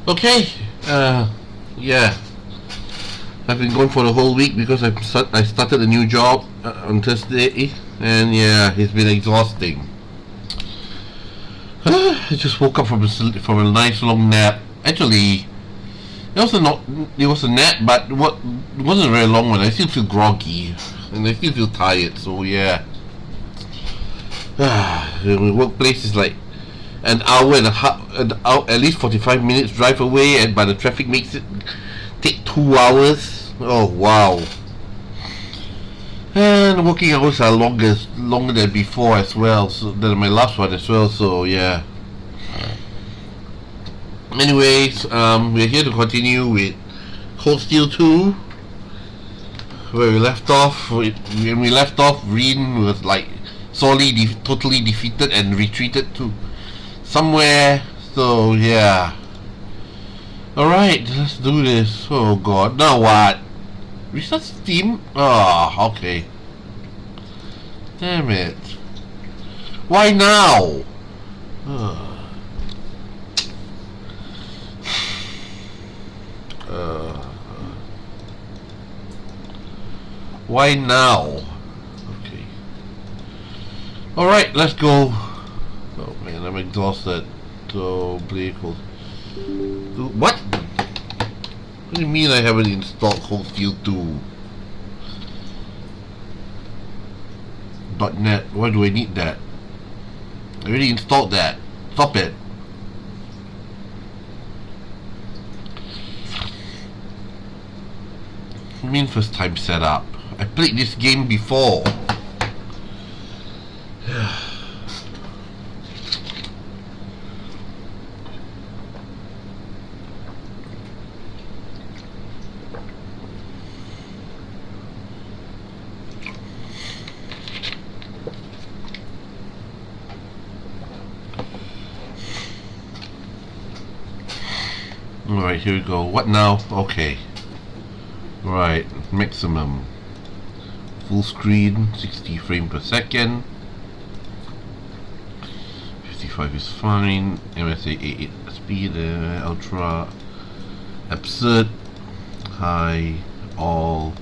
Okay, yeah. I've been going for the whole week because I started a new job on Thursday, and yeah, it's been exhausting. I just woke up from a nice long nap. Actually, it was a nap, but it wasn't a very long one. I still feel groggy, and I still feel tired. So yeah, the workplace is like an hour and a half, at least 45 minutes drive away, but the traffic makes it take 2 hours. Oh wow! And working hours are longer than before as well, so than my last one as well. So yeah. Anyways, we're here to continue with Cold Steel 2, where we left off. When we left off, Rin was like totally defeated and retreated to somewhere. So yeah. Alright, let's do this. Oh god, now what? Restart Steam? Oh, okay. Damn it. Why now? Why now? Okay. Alright, let's go. Oh man, I'm exhausted. So, vehicles. What? What do you mean I haven't installed Cold Steel 2? .NET, why do I need that? I already installed that. Stop it. I mean first time setup. I played this game before. Alright, here we go. What now? Okay. Right, maximum. Full screen, 60 frames per second. 55 is fine. MSA 88 speed, ultra, absurd, high, all,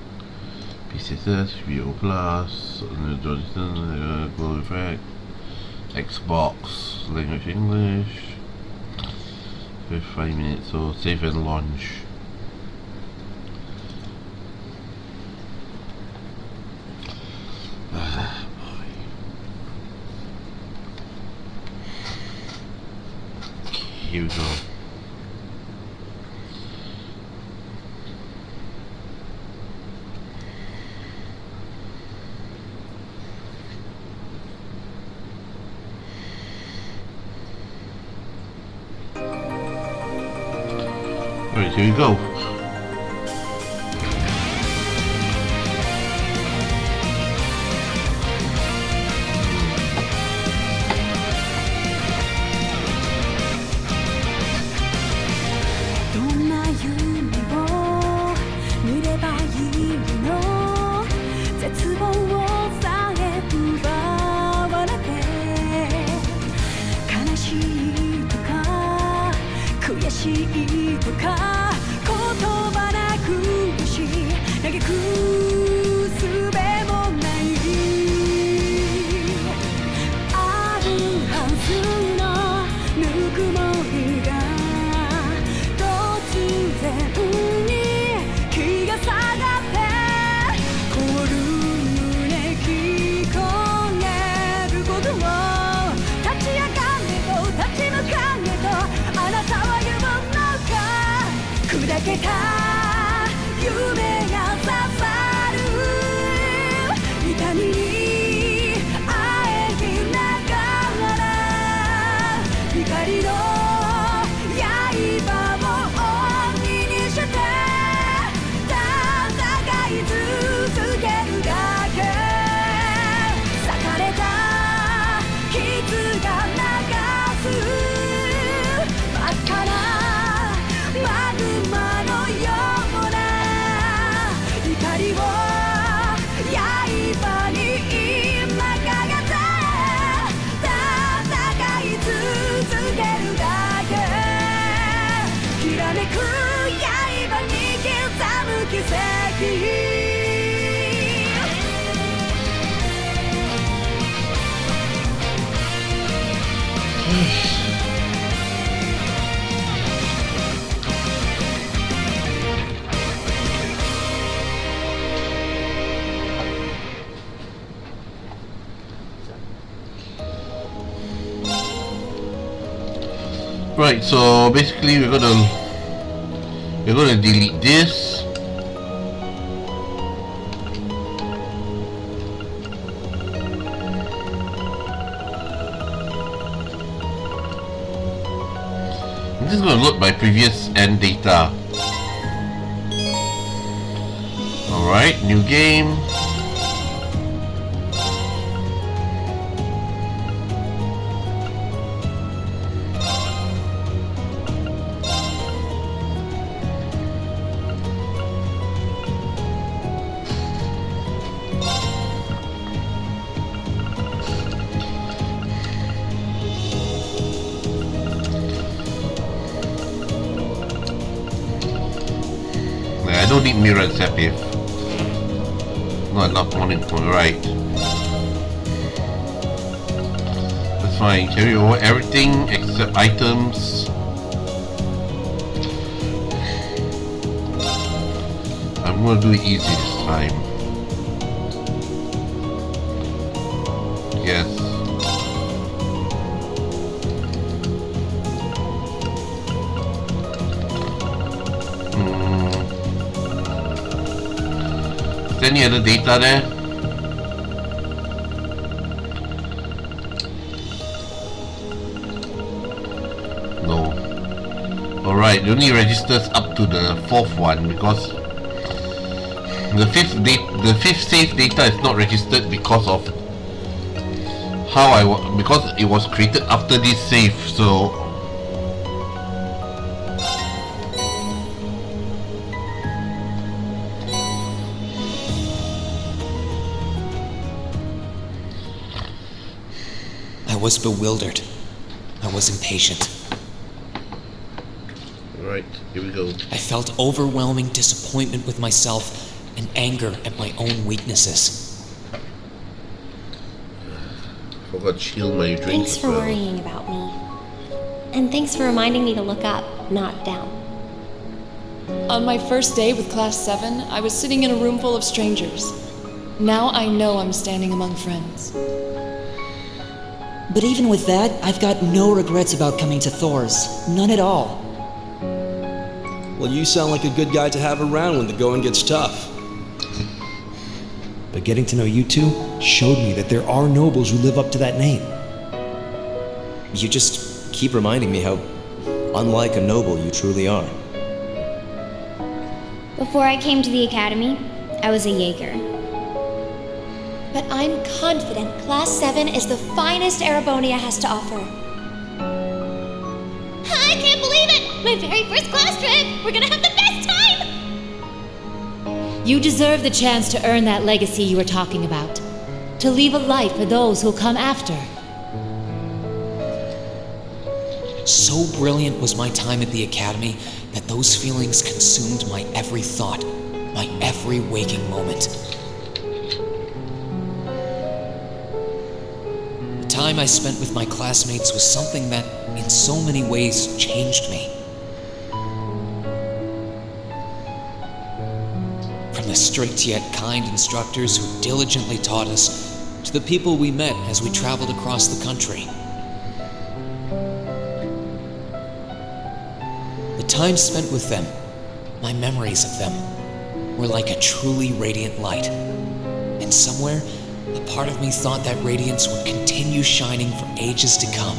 PCSS, VO plus, global effect, Xbox, language English. 5 minutes, so save and launch. Here we go. Alright, here we go. Magma no Right, so basically we're gonna delete this. I'm just gonna load my previous end data. Alright, new game. I don't need mirror and Sepif. Not enough morning point, right? That's fine. Carry over everything except items. I'm gonna do it easy this time. Yes. Any other data there? No. Alright, it only registers up to the fourth one because the fifth save data is not registered because of because it was created after this save, so I was bewildered. I was impatient. Right, here we go. I felt overwhelming disappointment with myself and anger at my own weaknesses. Forgot to shield my drink. Thanks for worrying about me. And thanks for reminding me to look up, not down. On my first day with Class 7, I was sitting in a room full of strangers. Now I know I'm standing among friends. But even with that, I've got no regrets about coming to Thor's. None at all. Well, you sound like a good guy to have around when the going gets tough. But getting to know you two showed me that there are nobles who live up to that name. You just keep reminding me how unlike a noble you truly are. Before I came to the academy, I was a Jaeger. But I'm confident Class 7 is the finest Erebonia has to offer. I can't believe it! My very first class trip! We're gonna have the best time! You deserve the chance to earn that legacy you were talking about. To leave a light for those who'll come after. So brilliant was my time at the academy that those feelings consumed my every thought, my every waking moment. The time I spent with my classmates was something that, in so many ways, changed me. From the strict yet kind instructors who diligently taught us, to the people we met as we traveled across the country. The time spent with them, my memories of them, were like a truly radiant light. And somewhere, a part of me thought that radiance would continue shining for ages to come.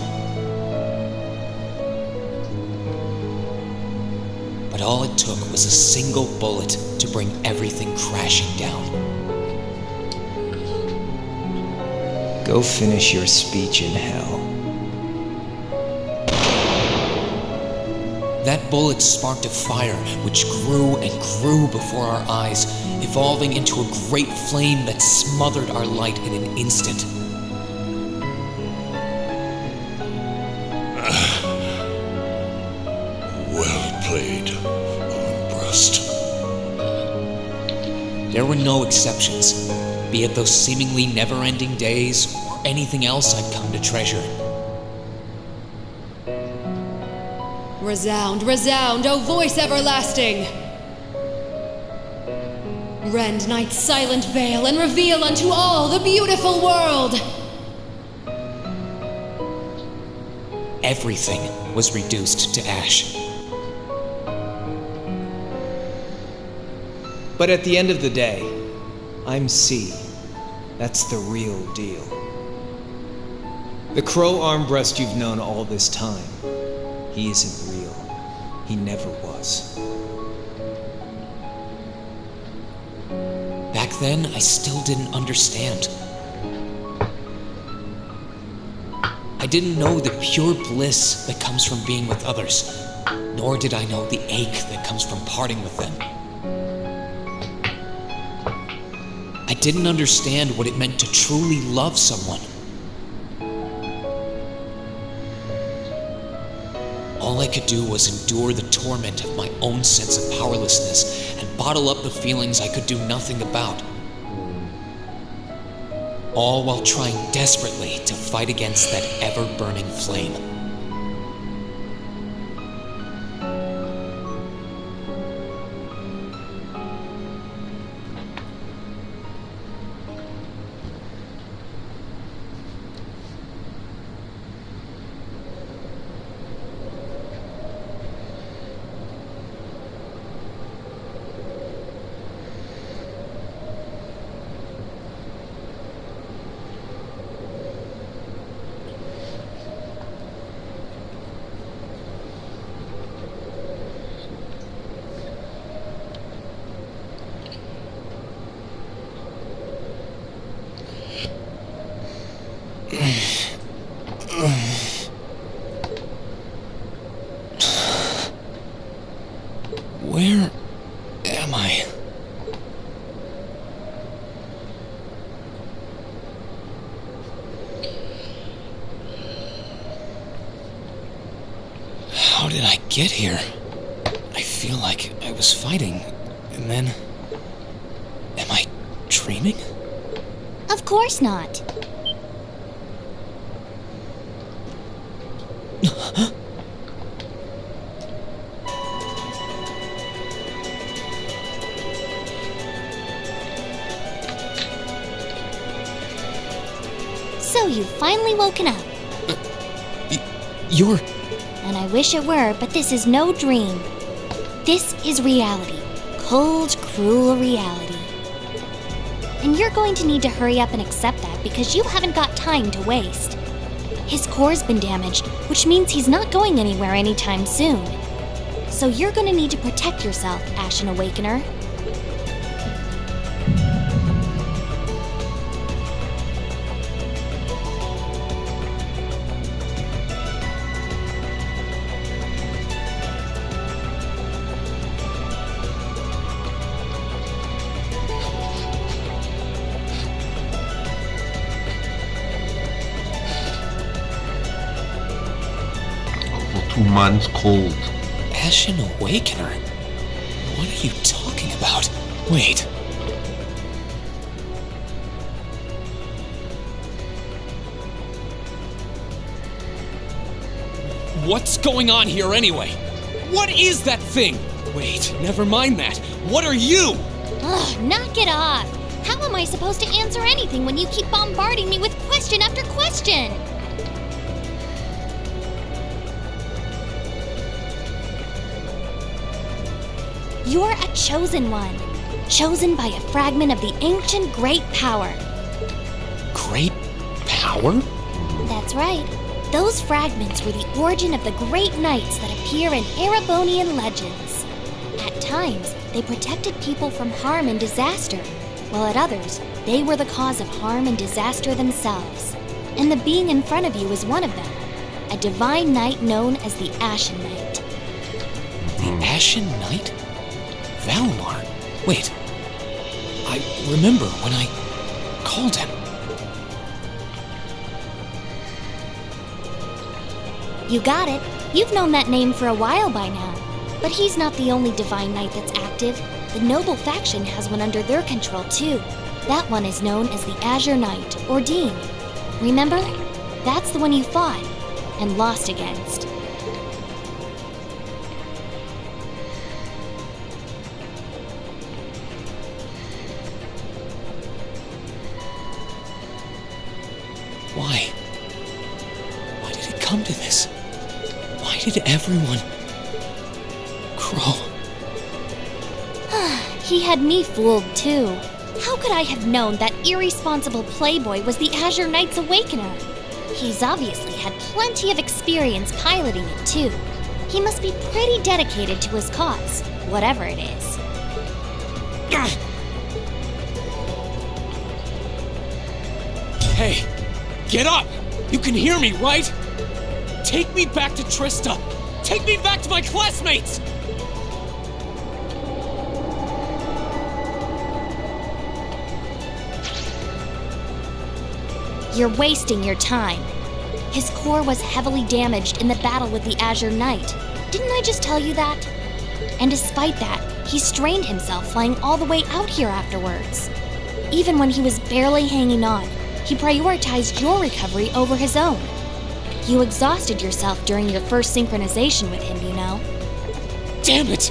But all it took was a single bullet to bring everything crashing down. Go finish your speech in hell. That bullet sparked a fire which grew and grew before our eyes, evolving into a great flame that smothered our light in an instant. Well played, Armbrust. There were no exceptions, be it those seemingly never-ending days or anything else I'd come to treasure. Resound, resound, O voice everlasting! Rend night's silent veil and reveal unto all the beautiful world! Everything was reduced to ash. But at the end of the day, I'm C. That's the real deal. The Crow Armbrust you've known all this time, he isn't real. He never was. Back then, I still didn't understand. I didn't know the pure bliss that comes from being with others, nor did I know the ache that comes from parting with them. I didn't understand what it meant to truly love someone. All I could do was endure the torment of my own sense of powerlessness and bottle up the feelings I could do nothing about. All while trying desperately to fight against that ever-burning flame. Where am I? How did I get here? I feel like I was fighting, and then... Am I dreaming? Of course not. So you've finally woken up. You're... And I wish it were, but this is no dream. This is reality. Cold, cruel reality. And you're going to need to hurry up and accept that because you haven't got time to waste. His core's been damaged, which means he's not going anywhere anytime soon. So you're going to need to protect yourself, Ashen Awakener. For 2 months cold. Ashen Awakener? What are you talking about? Wait. What's going on here anyway? What is that thing? Wait, never mind that. What are you? Ugh, knock it off. How am I supposed to answer anything when you keep bombarding me with question after question? You're a chosen one. Chosen by a fragment of the ancient Great Power. Great Power? That's right. Those fragments were the origin of the great knights that appear in Erebonian legends. At times, they protected people from harm and disaster, while at others, they were the cause of harm and disaster themselves. And the being in front of you is one of them, a divine knight known as the Ashen Knight. The Ashen Knight? Valimar? Wait. I remember when I called him. You got it. You've known that name for a while by now. But he's not the only divine knight that's active. The noble faction has one under their control too. That one is known as the Azure Knight, or Dean. Remember? That's the one you fought and lost against. Why? Why did it come to this? Why did everyone... Crow... He had me fooled, too. How could I have known that irresponsible playboy was the Azure Knight's Awakener? He's obviously had plenty of experience piloting it, too. He must be pretty dedicated to his cause, whatever it is. Hey, get up! You can hear me, right? Take me back to Trista! Take me back to my classmates! You're wasting your time. His core was heavily damaged in the battle with the Azure Knight. Didn't I just tell you that? And despite that, he strained himself flying all the way out here afterwards. Even when he was barely hanging on, he prioritized your recovery over his own. You exhausted yourself during your first synchronization with him, you know. Damn it!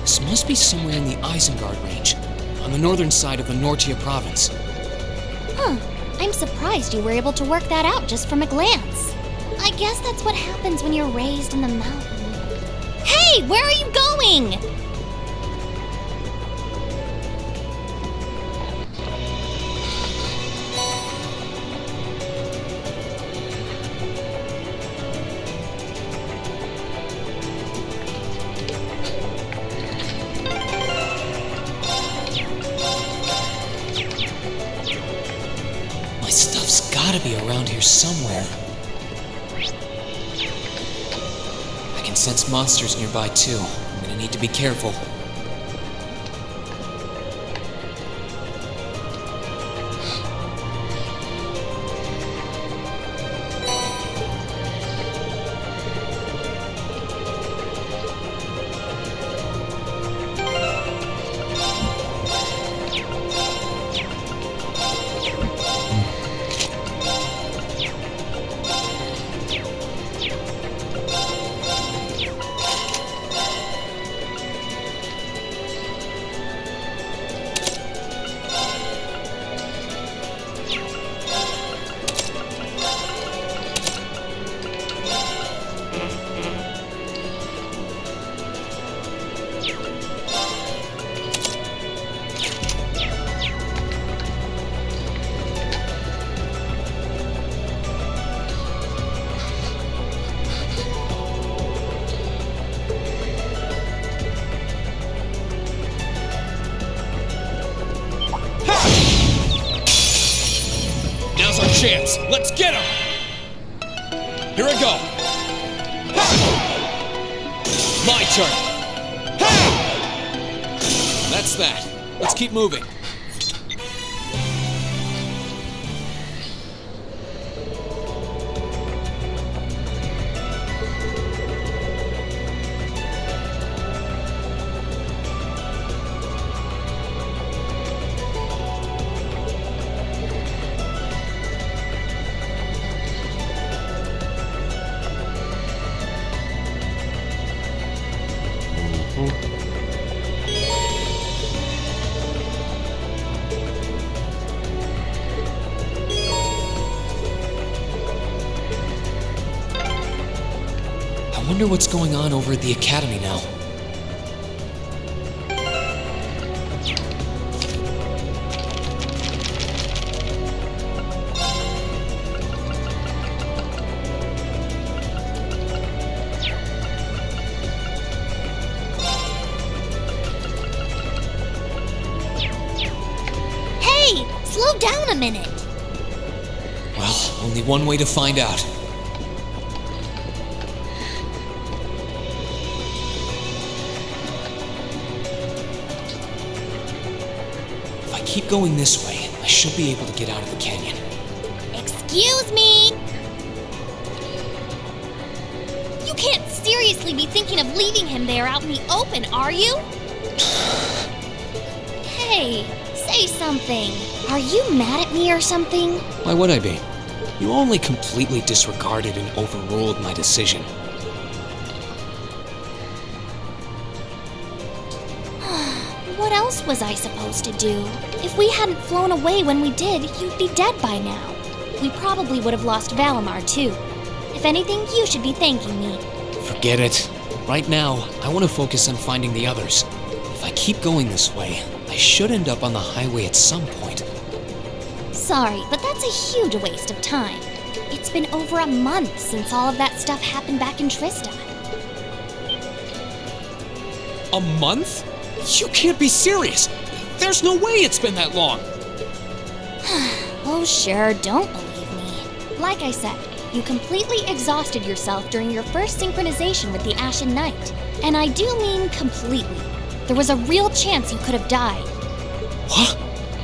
This must be somewhere in the Isengard range, on the northern side of the Nortia province. Huh. I'm surprised you were able to work that out just from a glance. I guess that's what happens when you're raised in the mountain. Hey, where are you going? My stuff's gotta be around here somewhere. I can sense monsters nearby too. I'm gonna need to be careful. Now's our chance. Let's get him! Here I go. My turn. That's that. Let's keep moving. I wonder what's going on over at the Academy now. Hey, slow down a minute. Well, only one way to find out. If I keep going this way, I should be able to get out of the canyon. Excuse me! You can't seriously be thinking of leaving him there out in the open, are you? Hey, say something. Are you mad at me or something? Why would I be? You only completely disregarded and overruled my decision. What else was I supposed to do? If we hadn't flown away when we did, you'd be dead by now. We probably would have lost Valimar too. If anything, you should be thanking me. Forget it. Right now, I want to focus on finding the others. If I keep going this way, I should end up on the highway at some point. Sorry, but that's a huge waste of time. It's been over a month since all of that stuff happened back in Trista. A month? You can't be serious! There's no way it's been that long! Oh sure, don't believe me. Like I said, you completely exhausted yourself during your first synchronization with the Ashen Knight. And I do mean completely. There was a real chance you could have died. What?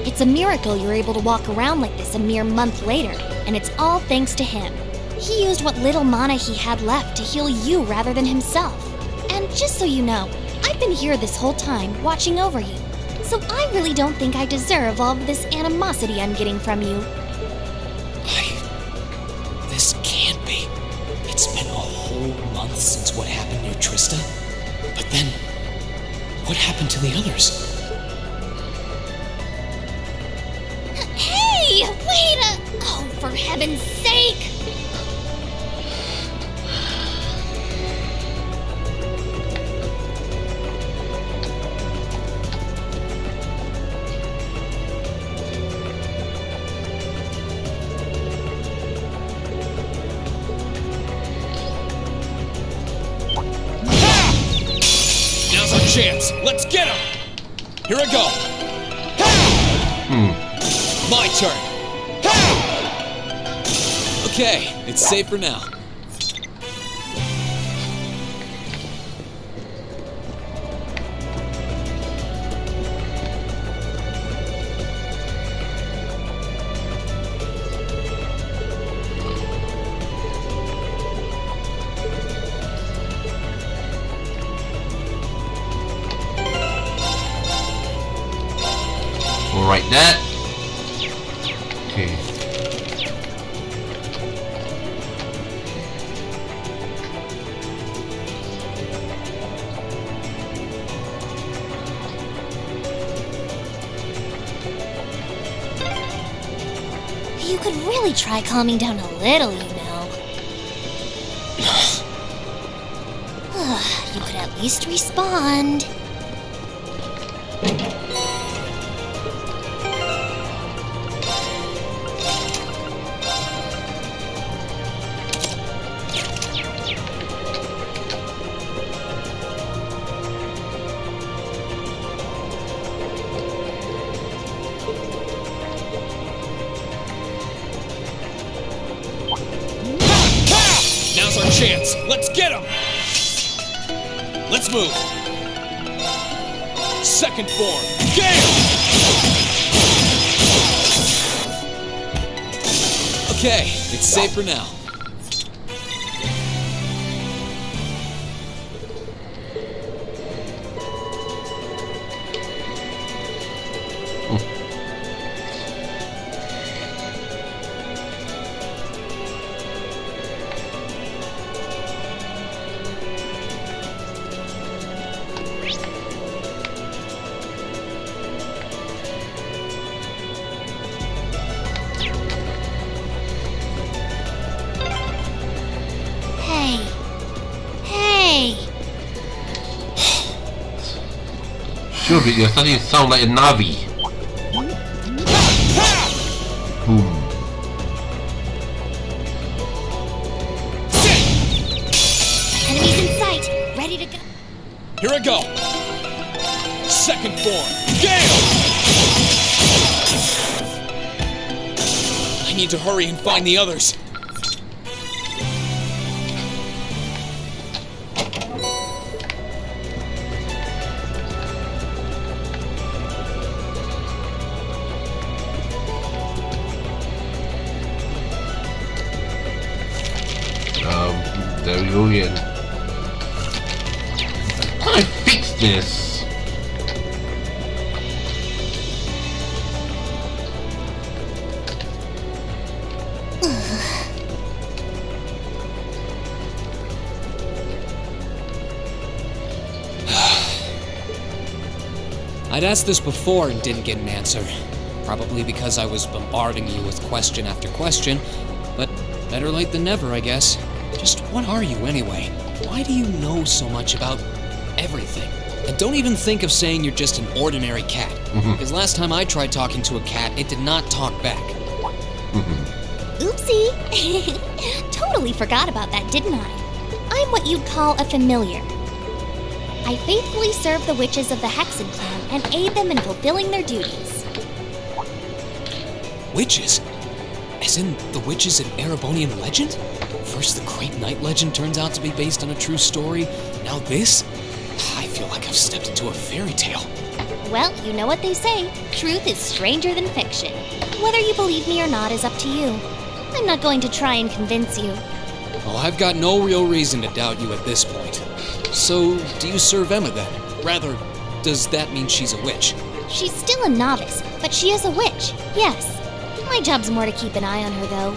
It's a miracle you're able to walk around like this a mere month later, and it's all thanks to him. He used what little mana he had left to heal you rather than himself. And just so you know, I've been here this whole time, watching over you. So I really don't think I deserve all of this animosity I'm getting from you. This can't be. It's been a whole month since what happened near Trista. But then, what happened to the others? Hey, wait a... Oh, for heaven's sake! Now's our chance. Let's get him! Here I go. My turn. Okay, it's safer now. We'll write that. Okay. You could really try calming down a little, you know. You could at least respond. Now's our chance. Let's get him! Let's move. Second form. Gale! Okay, it's safer now. Sure, but you're starting to sound like a Navi. Boom. Enemies in sight, ready to go. Here I go. Second form. Gale! I need to hurry and find the others. There we go again. How do I fix this? I'd asked this before and didn't get an answer. Probably because I was bombarding you with question after question, but better late than never, I guess. Just what are you anyway? Why do you know so much about everything? And don't even think of saying you're just an ordinary cat, because last time I tried talking to a cat, it did not talk back. Oopsie. Totally forgot about that, didn't I? I'm what you'd call a familiar. I faithfully serve the witches of the Hexen clan and aid them in fulfilling their duties. Witches? As in the witches in Erebonian legend? First the Great Night legend turns out to be based on a true story, now this? I feel like I've stepped into a fairy tale. Well, you know what they say, truth is stranger than fiction. Whether you believe me or not is up to you. I'm not going to try and convince you. Well, I've got no real reason to doubt you at this point. So, do you serve Emma then? Rather, does that mean she's a witch? She's still a novice, but she is a witch, yes. My job's more to keep an eye on her, though.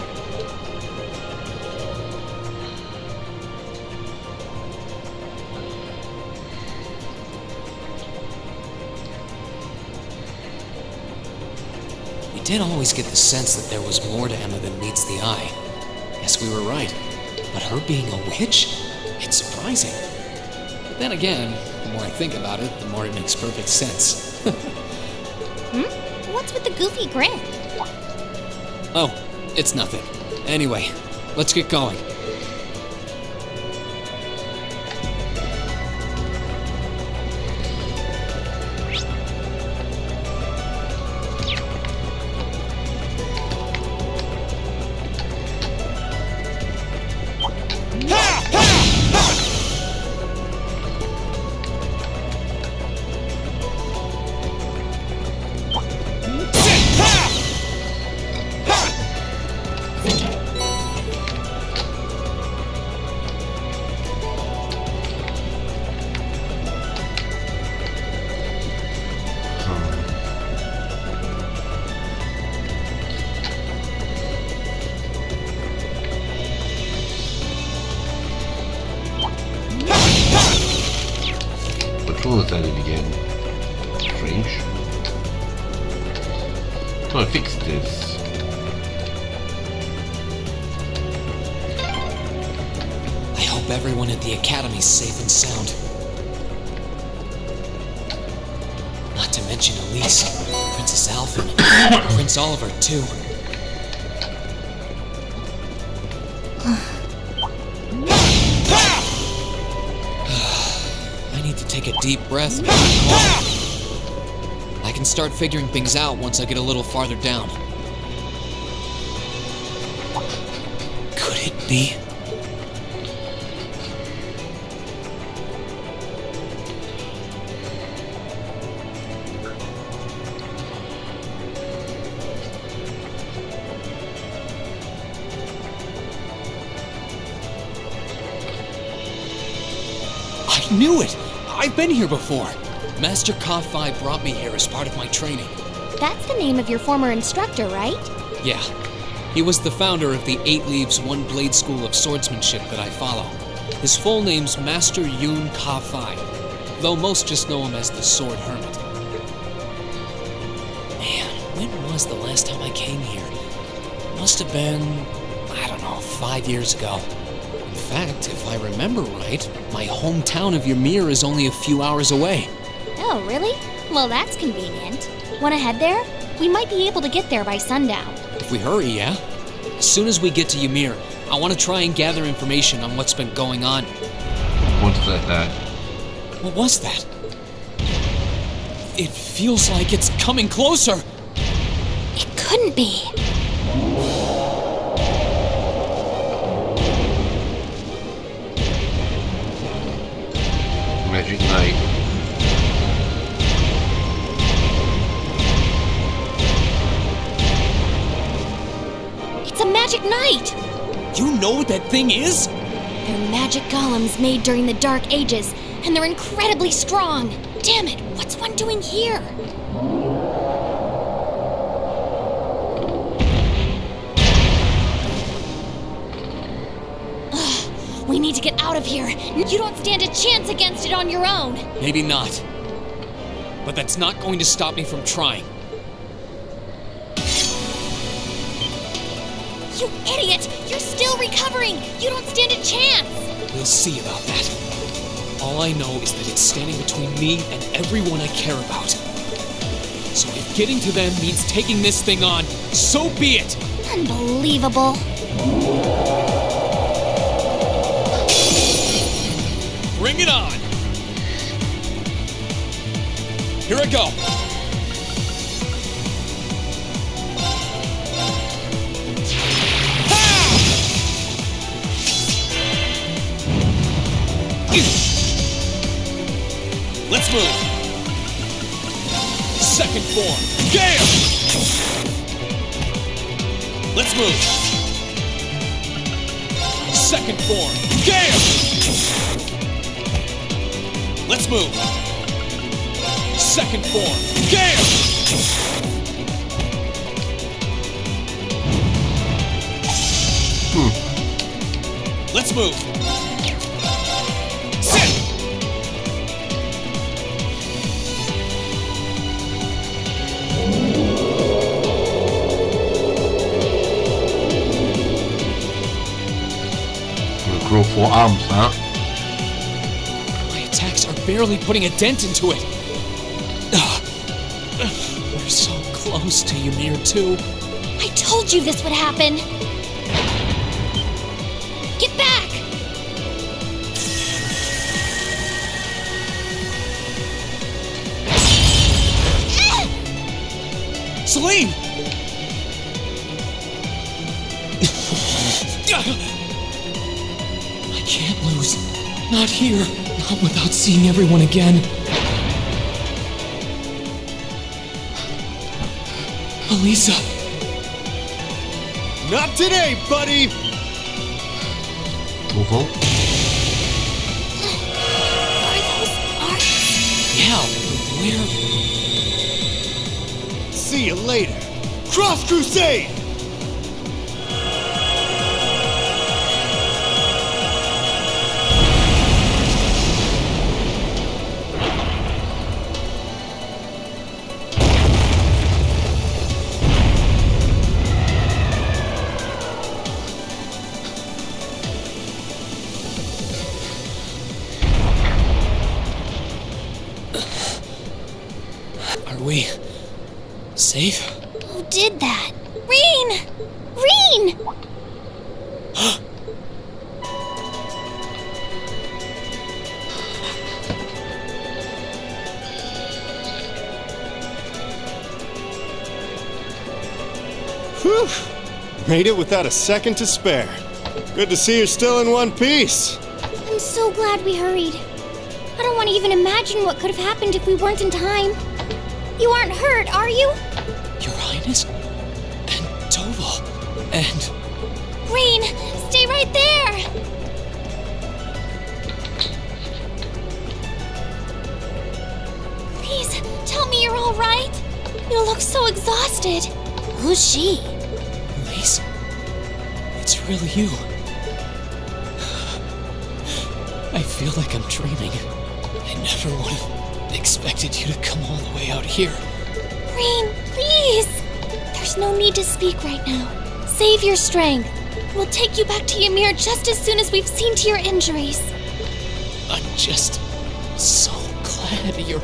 We did always get the sense that there was more to Emma than meets the eye. Guess we were right. But her being a witch? It's surprising. But then again, the more I think about it, the more it makes perfect sense. What's with the goofy grin? Oh, it's nothing. Anyway, let's get going. What was that again? Strange. Oh, I fixed this. I hope everyone at the Academy's safe and sound. Not to mention Elise, Princess Alphen, and Prince Oliver, too. Take a deep breath and calm. I can start figuring things out once I get a little farther down. Could it be? I knew it! I've been here before. Master Ka-Fai brought me here as part of my training. That's the name of your former instructor, right? Yeah. He was the founder of the 8 Leaves, 1 Blade School of Swordsmanship that I follow. His full name's Master Yun Ka-Fai, though most just know him as the Sword Hermit. Man, when was the last time I came here? Must have been, 5 years ago. In fact, if I remember right, my hometown of Ymir is only a few hours away. Oh, really? Well, that's convenient. Wanna head there? We might be able to get there by sundown. If we hurry, yeah? As soon as we get to Ymir, I want to try and gather information on what's been going on. What's that? What was that? It feels like it's coming closer! It couldn't be. Magic Knight. It's a magic knight! You know what that thing is? They're magic golems made during the Dark Ages, and they're incredibly strong. Damn it, what's one doing here? We need to get out of here. You don't stand a chance against it on your own. Maybe not. but that's not going to stop me from trying. You idiot! You're still recovering! You don't stand a chance! We'll see about that. All I know is that it's standing between me and everyone I care about. So if getting to them means taking this thing on, so be it! Unbelievable. Bring it on! Here I go! Let's move! Second form, Gale! Let's move! Second form, Gale! Let's move! Second form, Gale! Let's move! Sit! Grow 4 arms, huh? My attacks are barely putting a dent into it. We're so close to Ymir too. I told you this would happen. Get back! Celine! I can't lose. Not here. Not without seeing everyone again. Elisa! Not today, buddy! Are those arts? Yeah, where? See you later. Cross Crusade! Are we safe? Who did that? Reen! Reen! Whew! Made it without a second to spare. Good to see you're still in one piece. I'm so glad we hurried. I don't want to even imagine what could have happened if we weren't in time. You aren't hurt, are you? Your Highness? And Toval? And... Reen, stay right there! Please, tell me you're all right. You look so exhausted. Who's she? Elise? It's really you. I feel like I'm dreaming. I never would have expected you to come all the way out here. Reen, please! There's no need to speak right now. Save your strength. We'll take you back to Ymir just as soon as we've seen to your injuries. I'm just so glad you're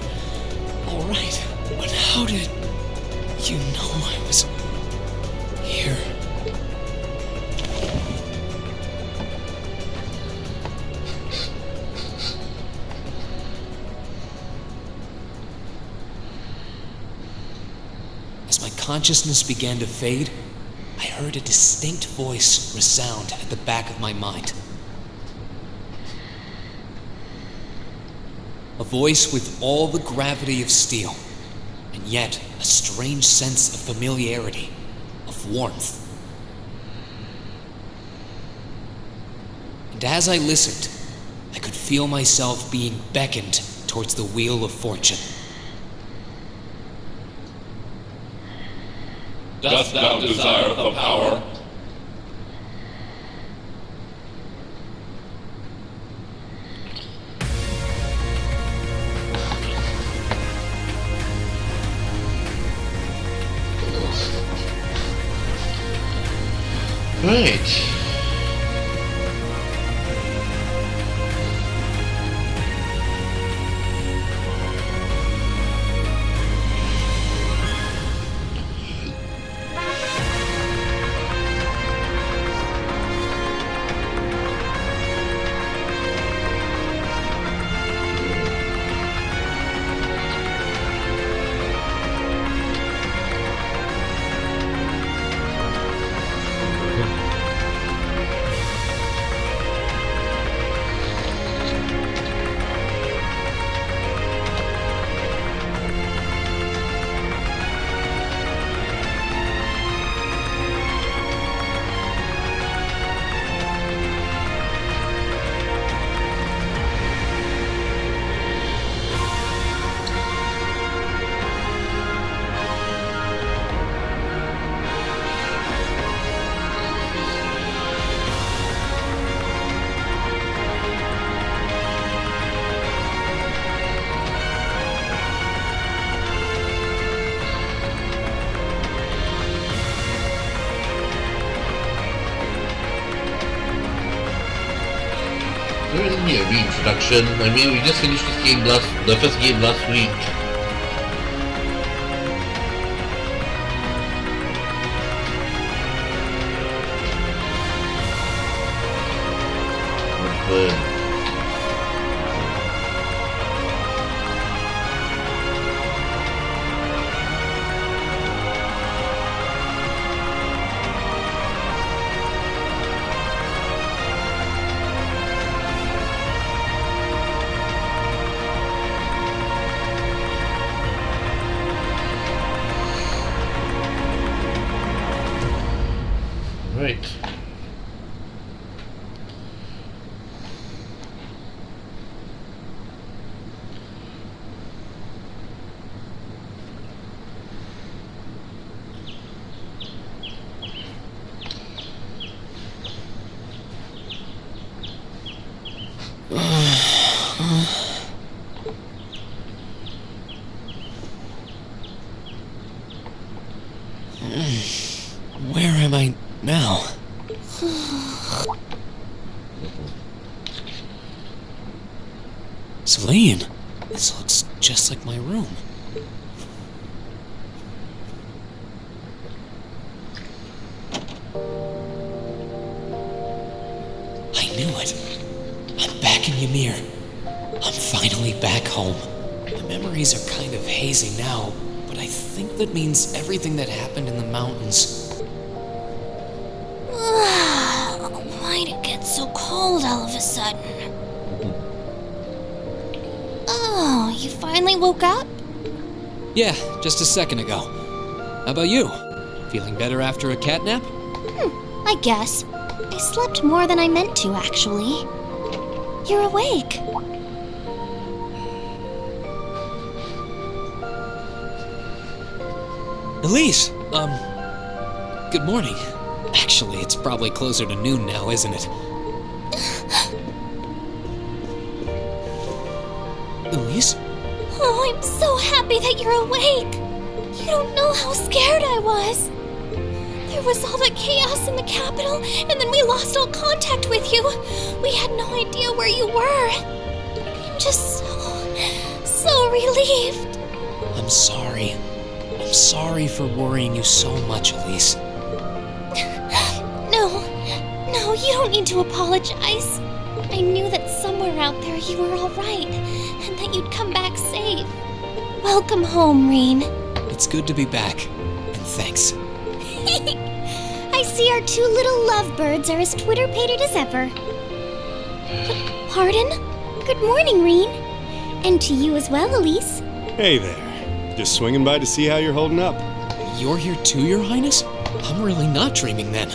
all right. But how did you know I was here? As my consciousness began to fade, I heard a distinct voice resound at the back of my mind. A voice with all the gravity of steel, and yet a strange sense of familiarity, of warmth. And as I listened, I could feel myself being beckoned towards the wheel of fortune. Dost thou desire the power? Right. There isn't a reintroduction. I mean, we just finished this game the first game last week. But right. Where am I now? Celine, this looks just like my room. I knew it. I'm back in Ymir. I'm finally back home. My memories are kind of hazy now, but I think that means everything that happened in the mountains. Why'd it get so cold all of a sudden? Oh, you finally woke up? Yeah, just a second ago. How about you? Feeling better after a cat nap? I guess. I slept more than I meant to, actually. You're awake. Elise! Good morning. Actually, it's probably closer to noon now, isn't it? Elise? Oh, I'm so happy that you're awake. You don't know how scared I was. There was all that chaos in the capital, and then we lost all contact with you. We had no idea where you were. I'm just so relieved. I'm sorry. I'm sorry for worrying you so much, Elise. No, you don't need to apologize. I knew that somewhere out there you were all right, and that you'd come back safe. Welcome home, Rean. It's good to be back, and thanks. I see our two little lovebirds are as Twitter-pated as ever. Pardon? Good morning, Rean. And to you as well, Elise. Hey there. Just swinging by to see how you're holding up. You're here too, Your Highness? I'm really not dreaming then.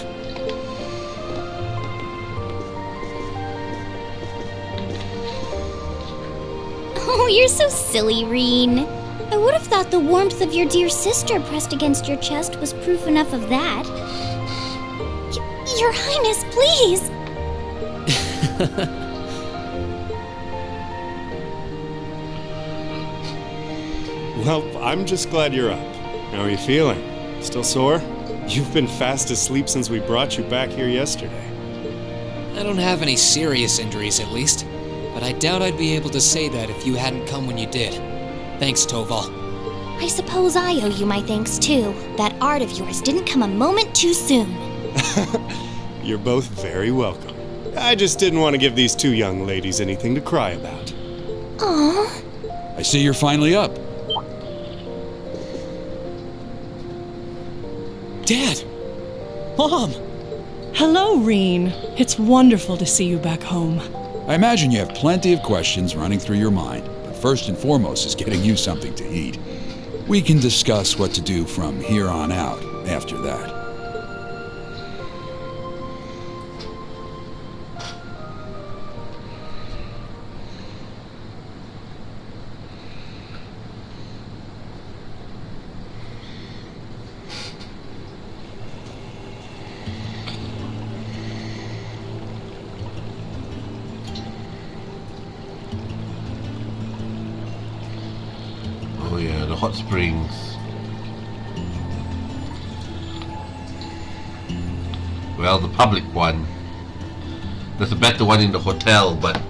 Oh, you're so silly, Rean. I would have thought the warmth of your dear sister pressed against your chest was proof enough of that. Your Highness, please! Well, I'm just glad you're up. How are you feeling? Still sore? You've been fast asleep since we brought you back here yesterday. I don't have any serious injuries, at least. But I doubt I'd be able to say that if you hadn't come when you did. Thanks, Toval. I suppose I owe you my thanks, too. That art of yours didn't come a moment too soon. You're both very welcome. I just didn't want to give these two young ladies anything to cry about. Aww. I see you're finally up. Dad! Mom! Hello, Reen. It's wonderful to see you back home. I imagine you have plenty of questions running through your mind, but first and foremost is getting you something to eat. We can discuss what to do from here on out after that. Oh yeah, the hot springs. Well, the public one. There's a better one in the hotel, but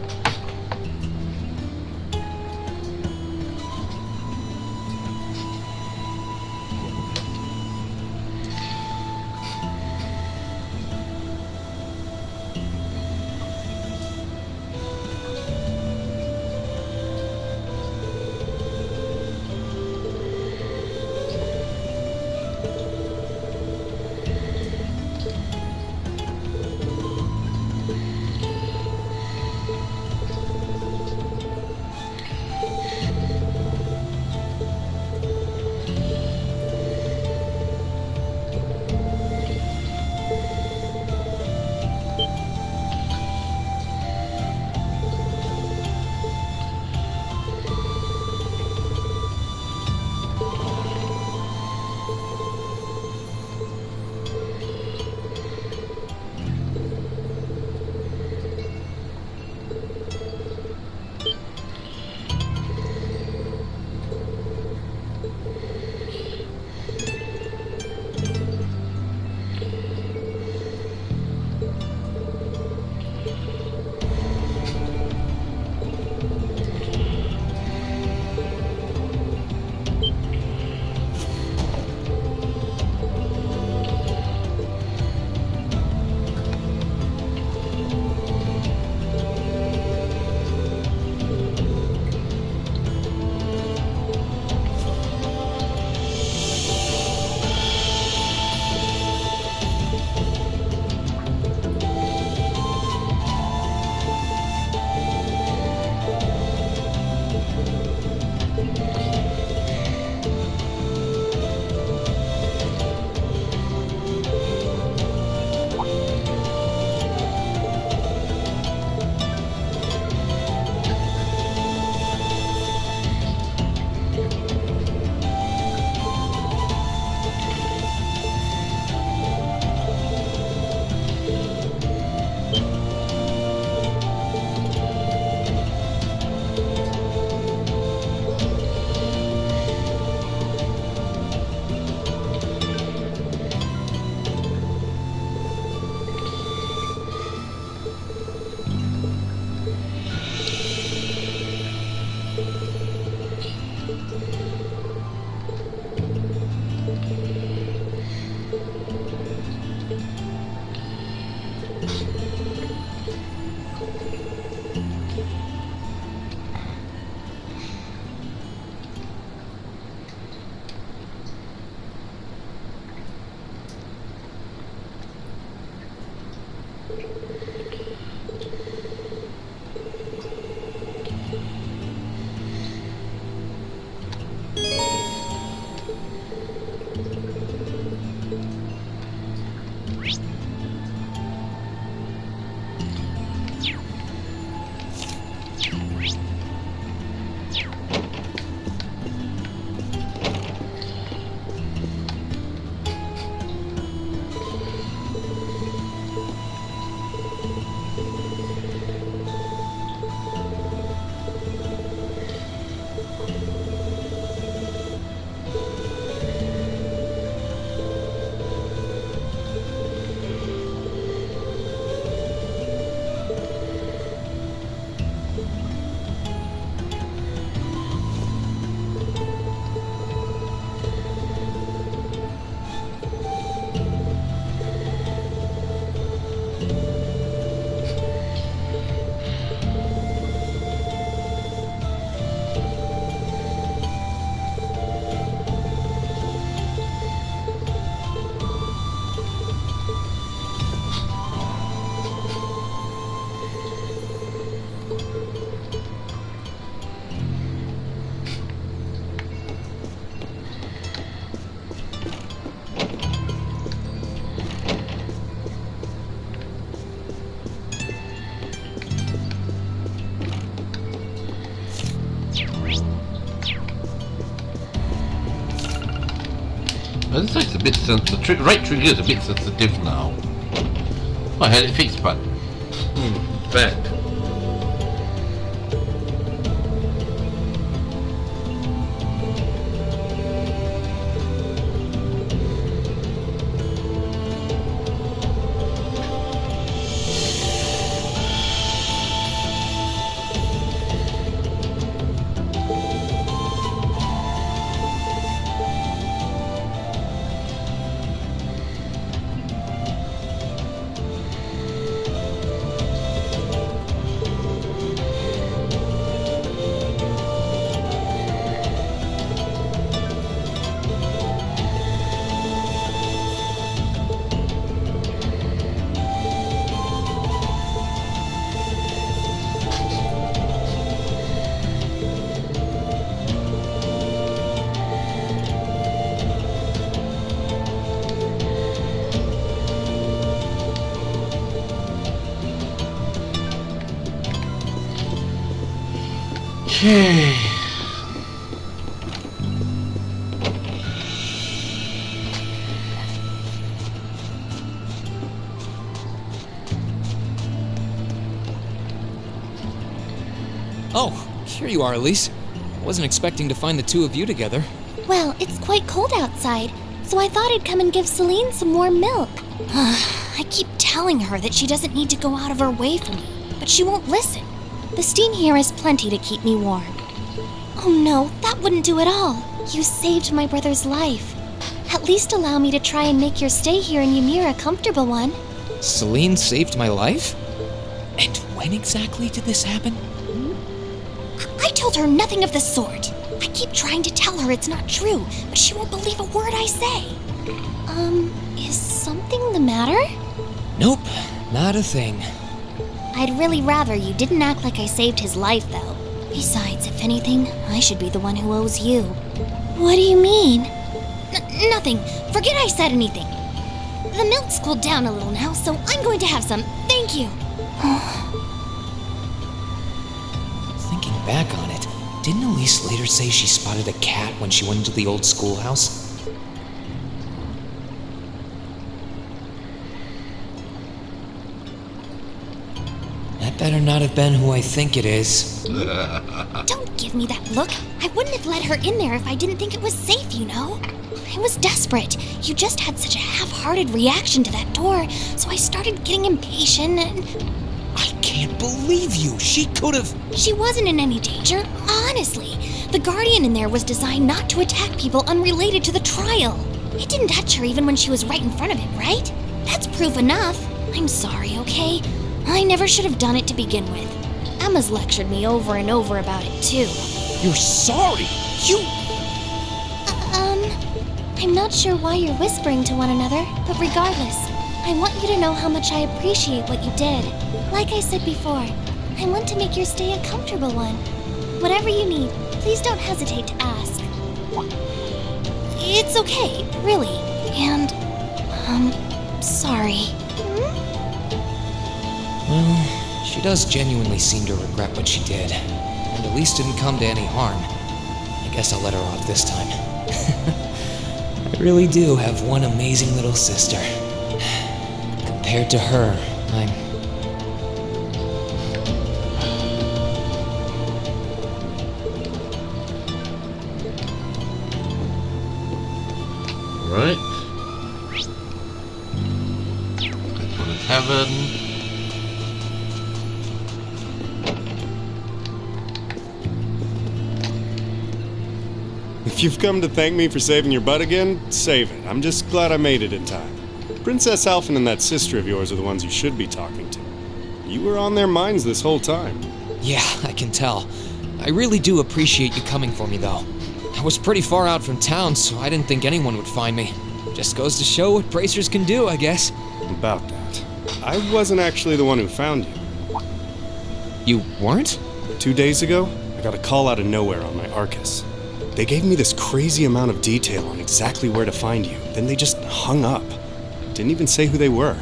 But this side's a bit sensitive. The right trigger is a bit sensitive now. Oh, I had it fixed, but bad. Okay. Oh, here you are, Elise. I wasn't expecting to find the two of you together. Well, it's quite cold outside, so I thought I'd come and give Celine some warm milk. I keep telling her that she doesn't need to go out of her way for me, but she won't listen. The steam here is plenty to keep me warm. Oh no, that wouldn't do at all. You saved my brother's life. At least allow me to try and make your stay here in Ymir a comfortable one. Celine saved my life? And when exactly did this happen? I told her nothing of the sort. I keep trying to tell her it's not true, but she won't believe a word I say. Is something the matter? Nope, not a thing. I'd really rather you didn't act like I saved his life, though. Besides, if anything, I should be the one who owes you. What do you mean? Nothing. Forget I said anything. The milk's cooled down a little now, so I'm going to have some. Thank you. Thinking back on it, didn't Elise later say she spotted a cat when she went into the old schoolhouse? That better not have been who I think it is. Don't give me that look. I wouldn't have let her in there if I didn't think it was safe, you know? I was desperate. You just had such a half-hearted reaction to that door, so I started getting impatient and... I can't believe you! She could've... She wasn't in any danger, honestly. The Guardian in there was designed not to attack people unrelated to the trial. It didn't touch her even when she was right in front of it, right? That's proof enough. I'm sorry, okay? I never should have done it to begin with. Emma's lectured me over and over about it, too. You're sorry? You... I'm not sure why you're whispering to one another, but regardless, I want you to know how much I appreciate what you did. Like I said before, I want to make your stay a comfortable one. Whatever you need, please don't hesitate to ask. It's okay, really. And, sorry. Well, she does genuinely seem to regret what she did. And at least didn't come to any harm. I guess I'll let her off this time. I really do have one amazing little sister. Compared to her, I'm... Right. This one is heaven. If you've come to thank me for saving your butt again, save it. I'm just glad I made it in time. Princess Alphen and that sister of yours are the ones you should be talking to. You were on their minds this whole time. Yeah, I can tell. I really do appreciate you coming for me, though. I was pretty far out from town, so I didn't think anyone would find me. Just goes to show what bracers can do, I guess. About that. I wasn't actually the one who found you. You weren't? 2 days ago, I got a call out of nowhere on my Arcus. They gave me this crazy amount of detail on exactly where to find you, then they just hung up. Didn't even say who they were.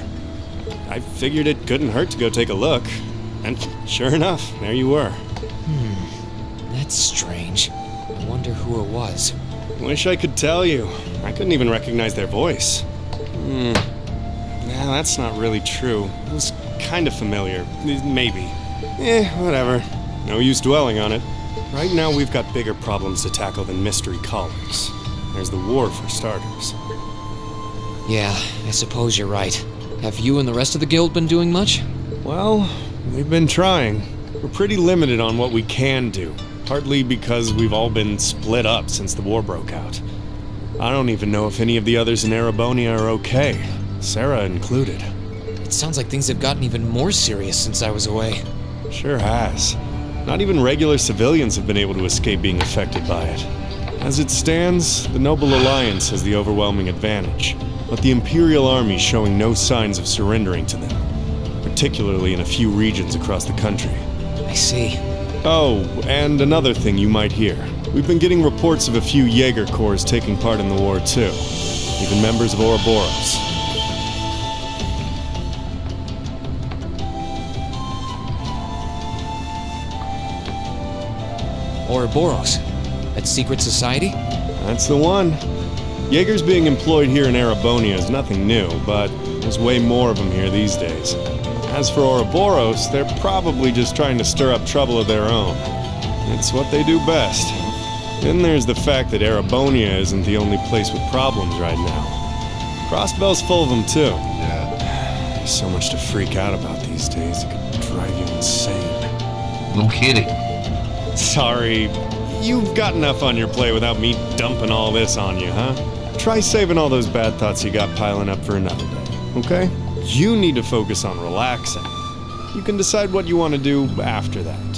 I figured it couldn't hurt to go take a look. And sure enough, there you were. That's strange. I wonder who it was. Wish I could tell you. I couldn't even recognize their voice. Nah, that's not really true. It was kind of familiar. Maybe. Whatever. No use dwelling on it. Right now we've got bigger problems to tackle than mystery callers. There's the war for starters. Yeah, I suppose you're right. Have you and the rest of the guild been doing much? Well, we've been trying. We're pretty limited on what we can do. Partly because we've all been split up since the war broke out. I don't even know if any of the others in Erebonia are okay. Sarah included. It sounds like things have gotten even more serious since I was away. Sure has. Not even regular civilians have been able to escape being affected by it. As it stands, the Noble Alliance has the overwhelming advantage, but the Imperial Army's showing no signs of surrendering to them, particularly in a few regions across the country. I see. Oh, and another thing you might hear. We've been getting reports of a few Jaeger Corps taking part in the war too, even members of Ouroboros. Ouroboros? That secret society? That's the one. Jaegers being employed here in Erebonia is nothing new, but there's way more of them here these days. As for Ouroboros, they're probably just trying to stir up trouble of their own. It's what they do best. Then there's the fact that Erebonia isn't the only place with problems right now. Crossbell's full of them too. Yeah. There's so much to freak out about these days, it could drive you insane. No kidding. Sorry, you've got enough on your plate without me dumping all this on you, huh? Try saving all those bad thoughts you got piling up for another day, okay? You need to focus on relaxing. You can decide what you want to do after that.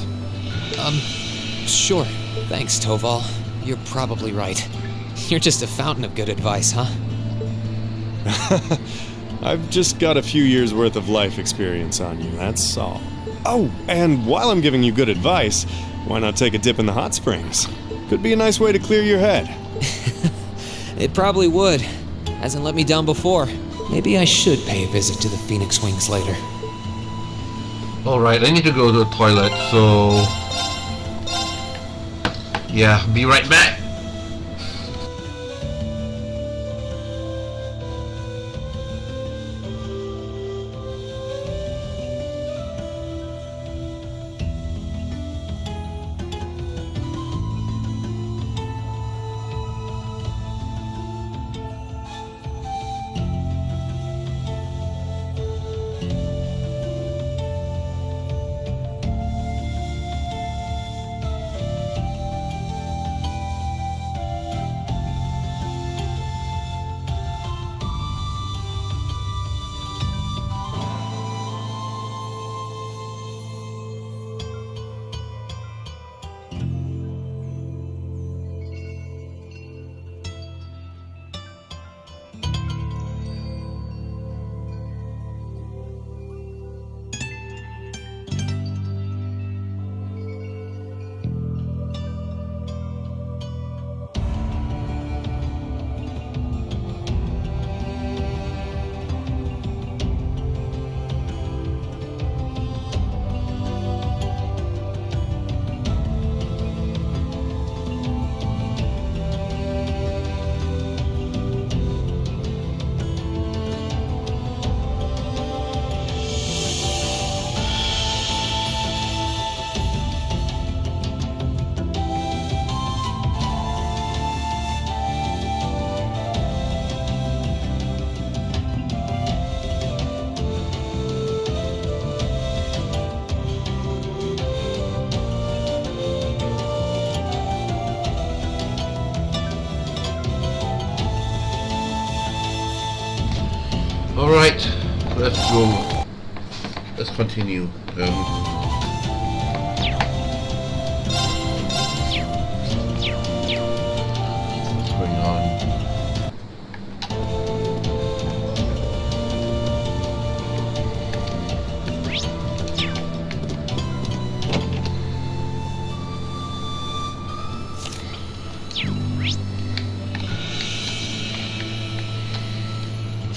Sure. Thanks, Toval. You're probably right. You're just a fountain of good advice, huh? I've just got a few years' worth of life experience on you, that's all. Oh, and while I'm giving you good advice, why not take a dip in the hot springs? Could be a nice way to clear your head. It probably would. Hasn't let me down before. Maybe I should pay a visit to the Phoenix Wings later. Alright, I need to go to the toilet, so... yeah, be right back! Alright, let's go. Let's continue. What's going on?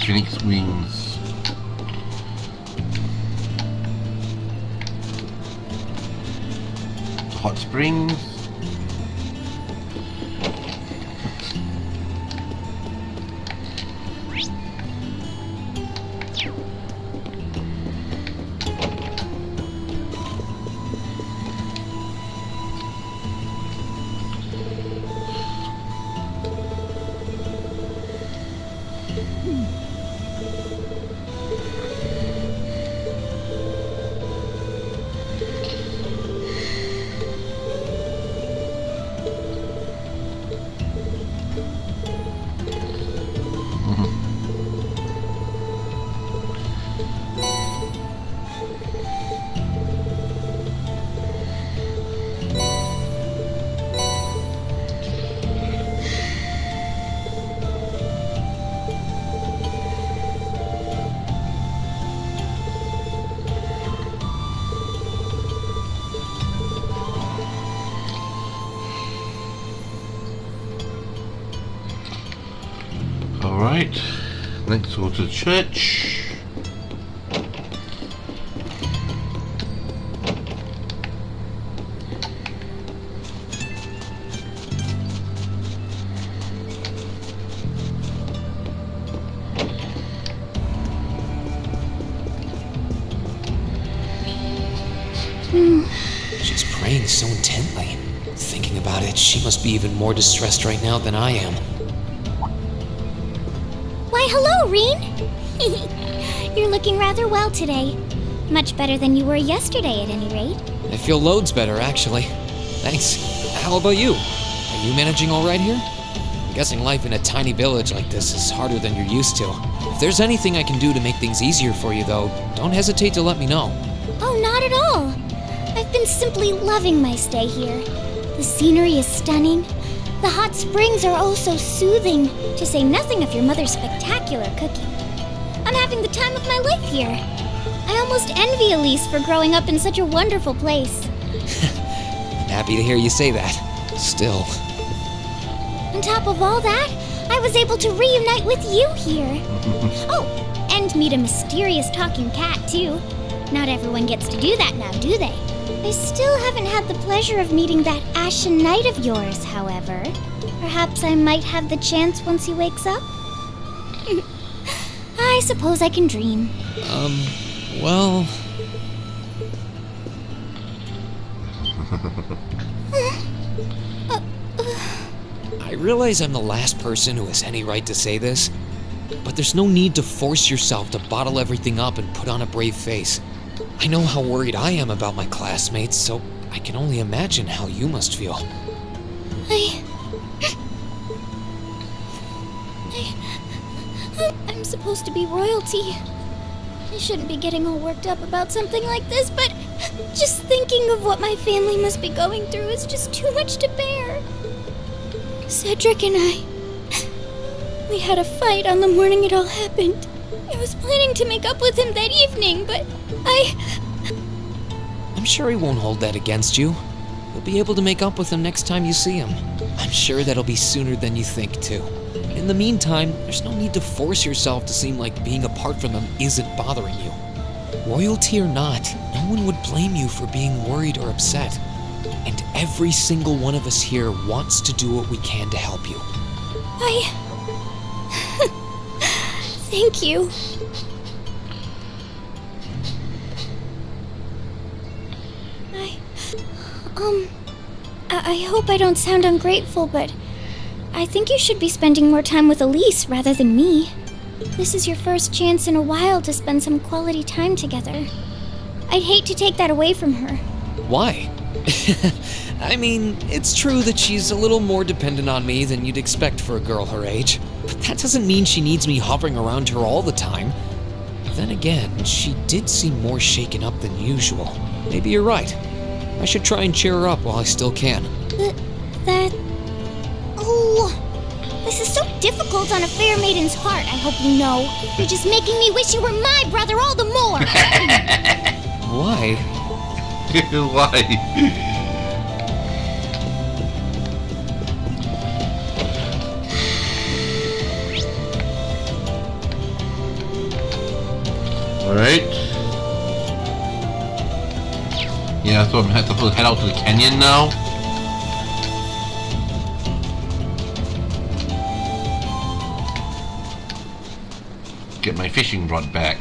Phoenix Wings. Hot Springs. Alright, let's go to church. She's praying so intently. Thinking about it, she must be even more distressed right now than I am. Why, hello, Reen! You're looking rather well today. Much better than you were yesterday, at any rate. I feel loads better, actually. Thanks. How about you? Are you managing all right here? I'm guessing life in a tiny village like this is harder than you're used to. If there's anything I can do to make things easier for you, though, don't hesitate to let me know. Oh, not at all. I've been simply loving my stay here. The scenery is stunning. The hot springs are oh so soothing, to say nothing of your mother's spectacular cooking. I'm having the time of my life here. I almost envy Elise for growing up in such a wonderful place. I'm happy to hear you say that. Still. On top of all that, I was able to reunite with you here. Oh, and meet a mysterious talking cat, too. Not everyone gets to do that now, do they? I still haven't had the pleasure of meeting that Ashen Knight of yours, however. Perhaps I might have the chance once he wakes up? I suppose I can dream. Well... I realize I'm the last person who has any right to say this, but there's no need to force yourself to bottle everything up and put on a brave face. I know how worried I am about my classmates, so I can only imagine how you must feel. I'm supposed to be royalty. I shouldn't be getting all worked up about something like this, but just thinking of what my family must be going through is just too much to bear. Cedric and we had a fight on the morning it all happened. I was planning to make up with him that evening, but I'm sure he won't hold that against you. You'll be able to make up with him next time you see him. I'm sure that'll be sooner than you think, too. In the meantime, there's no need to force yourself to seem like being apart from them isn't bothering you. Royalty or not, no one would blame you for being worried or upset. And every single one of us here wants to do what we can to help you. Thank you. I hope I don't sound ungrateful, but I think you should be spending more time with Elise rather than me. This is your first chance in a while to spend some quality time together. I'd hate to take that away from her. Why? I mean, it's true that she's a little more dependent on me than you'd expect for a girl her age, but that doesn't mean she needs me hovering around her all the time. Then again, she did seem more shaken up than usual. Maybe you're right. I should try and cheer her up while I still can. This is so difficult on a fair maiden's heart, I hope you know. You're just making me wish you were my brother all the more. Why? Why? Alright. Yeah, so I'm gonna have to head out to the canyon now. Get my fishing rod back.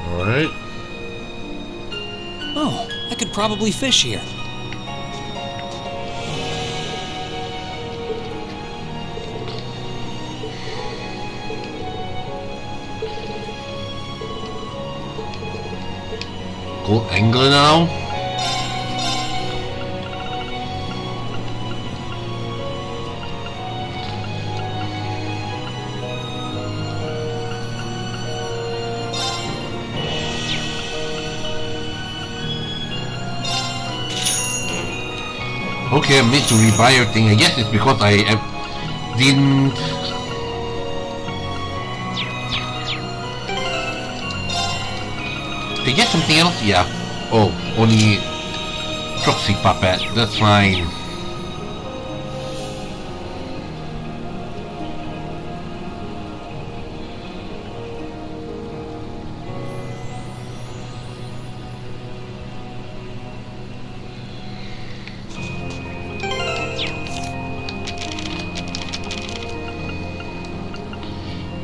Alright. Oh, I could probably fish here. Go angler now. Okay, I made to rebuy everything. I guess it's because I didn't. Did I get something else? Yeah. Oh, only proxy puppet. That's fine.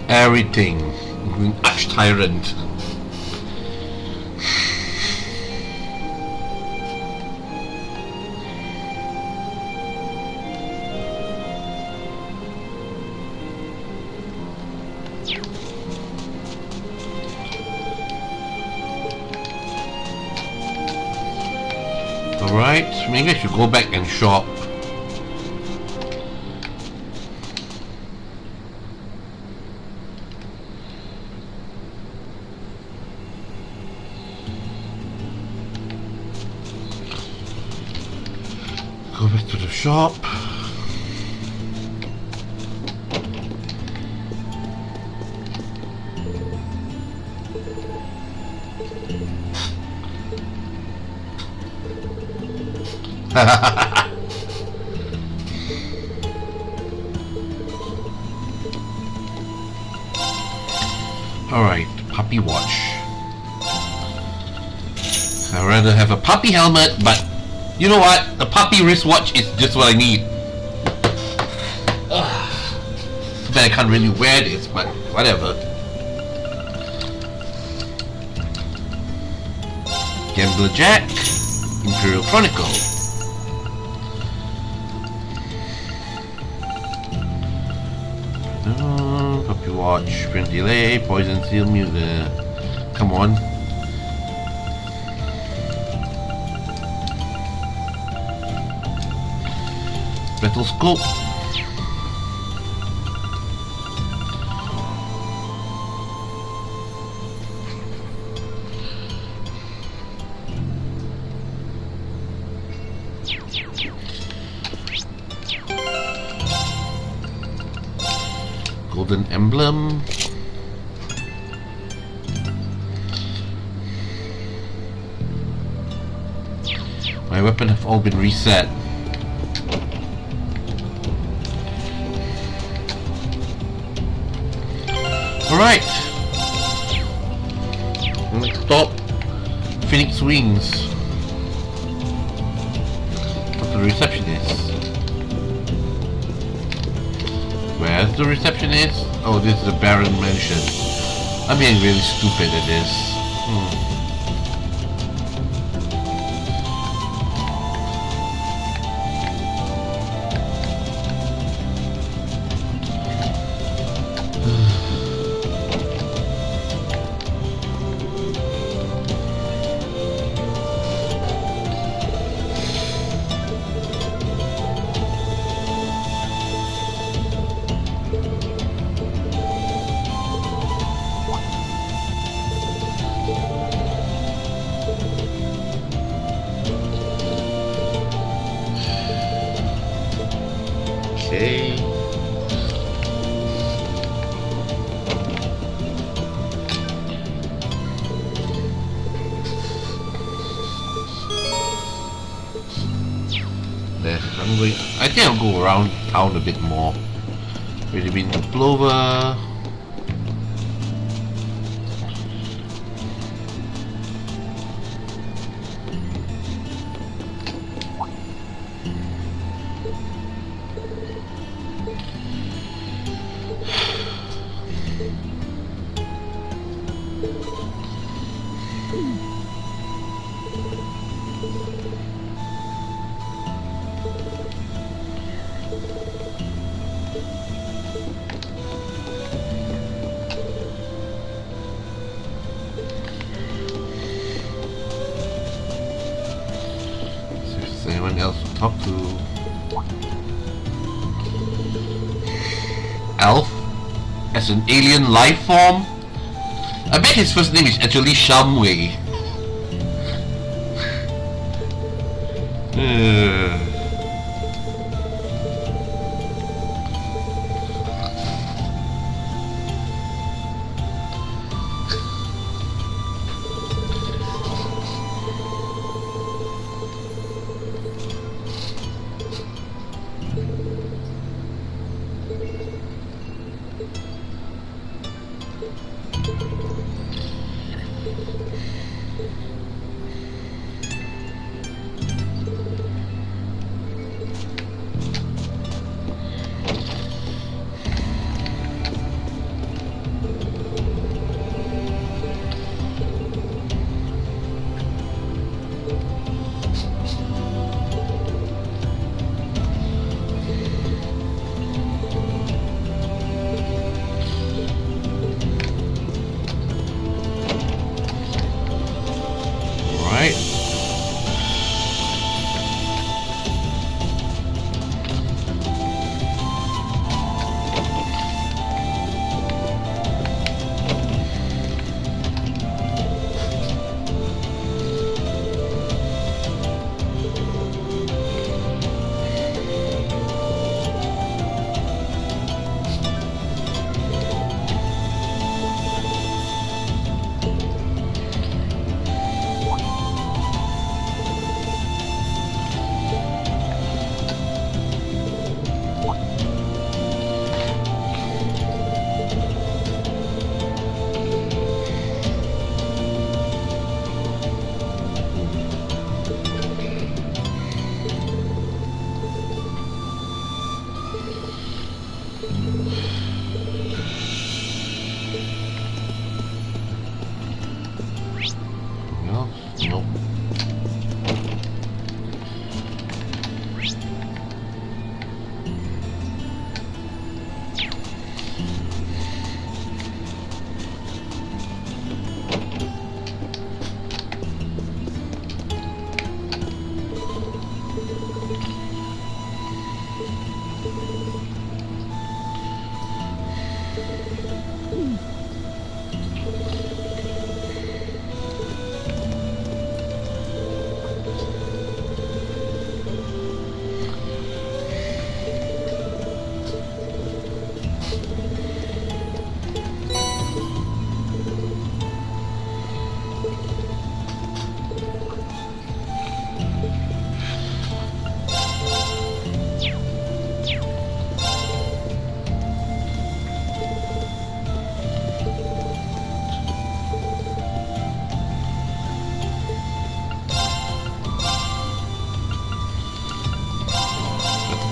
Everything, including Arch Tyrant. Alright, maybe I should go back and shop. Go back to the shop. Alright, puppy watch. I'd rather have a puppy helmet, but you know what? The puppy wristwatch is just what I need. Too bad I can't really wear this, but whatever. Gambler Jack, Imperial Chronicle. Puppy watch, print delay, poison seal, mute. Come on. Battle scope. Golden emblem. My weapons have all been reset. Alright. Next stop, Phoenix Wings. What's the receptionist? Where's the receptionist? Oh, this is the Baron Mansion. I'm being really stupid at this. Okay. There, I'm going. I think I'll go around town a bit more. Already been to Plover. anyone else to talk to? Elf? As an alien life form? I bet his first name is actually Shamway.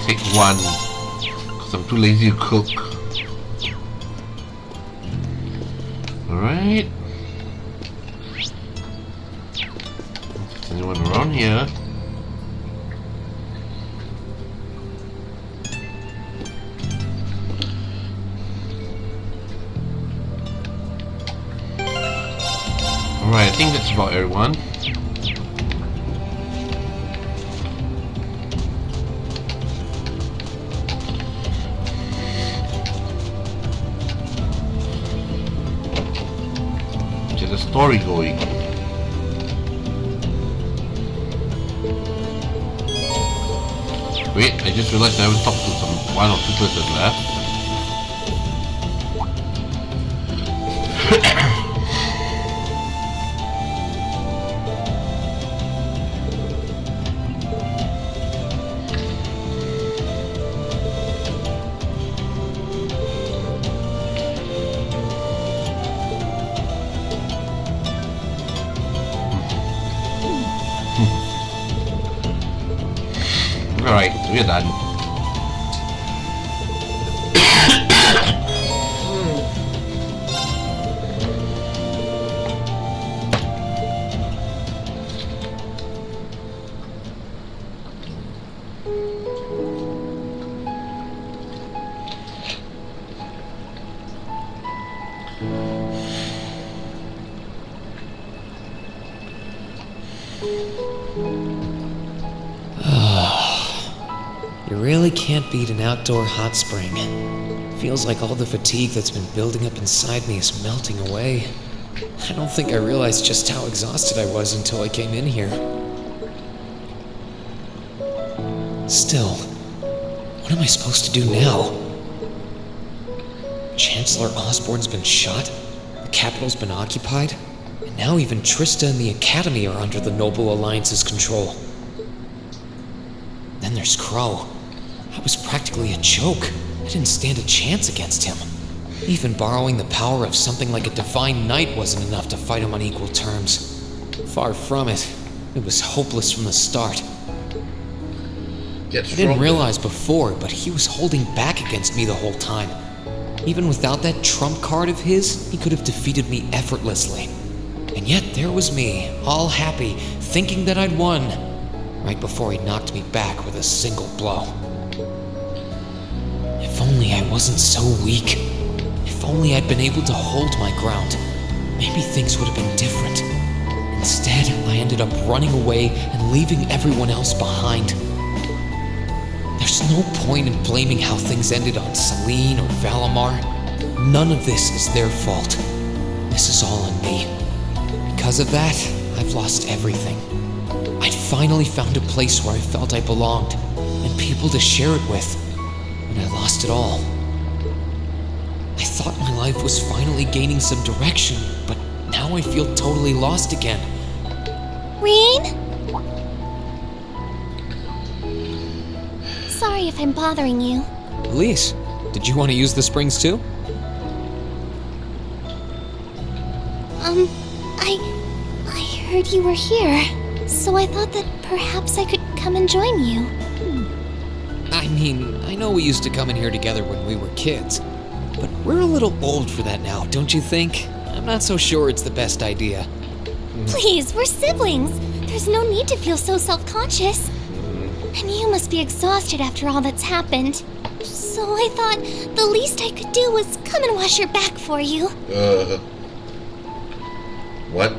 Take one, because I'm too lazy to cook. Alright. Is anyone around here? Alright, I think that's about everyone. Story going. Wait, I just realized I haven't talked to one or two persons left. Alright, we're done. You really can't beat an outdoor hot spring. Feels like all the fatigue that's been building up inside me is melting away. I don't think I realized just how exhausted I was until I came in here. Still, what am I supposed to do now? Chancellor Osborne's been shot, the capital's been occupied, and now even Trista and the Academy are under the Noble Alliance's control. Then there's Crow. I was practically a joke. I didn't stand a chance against him. Even borrowing the power of something like a Divine Knight wasn't enough to fight him on equal terms. Far from it. It was hopeless from the start. I didn't realize before, but he was holding back against me the whole time. Even without that trump card of his, he could have defeated me effortlessly. And yet there was me, all happy, thinking that I'd won, right before he knocked me back with a single blow. If only I wasn't so weak. If only I'd been able to hold my ground. Maybe things would have been different. Instead, I ended up running away and leaving everyone else behind. There's no point in blaming how things ended on Celine or Valimar. None of this is their fault. This is all on me. Because of that, I've lost everything. I'd finally found a place where I felt I belonged, and people to share it with, and I lost it all. I thought my life was finally gaining some direction, but now I feel totally lost again. Rean? Sorry if I'm bothering you. Elise, did you want to use the springs too? I heard you were here, so I thought that perhaps I could come and join you. I mean, I know we used to come in here together when we were kids, but we're a little old for that now, don't you think? I'm not so sure it's the best idea. Please, we're siblings. There's no need to feel so self-conscious. And you must be exhausted after all that's happened. So I thought the least I could do was come and wash your back for you. What?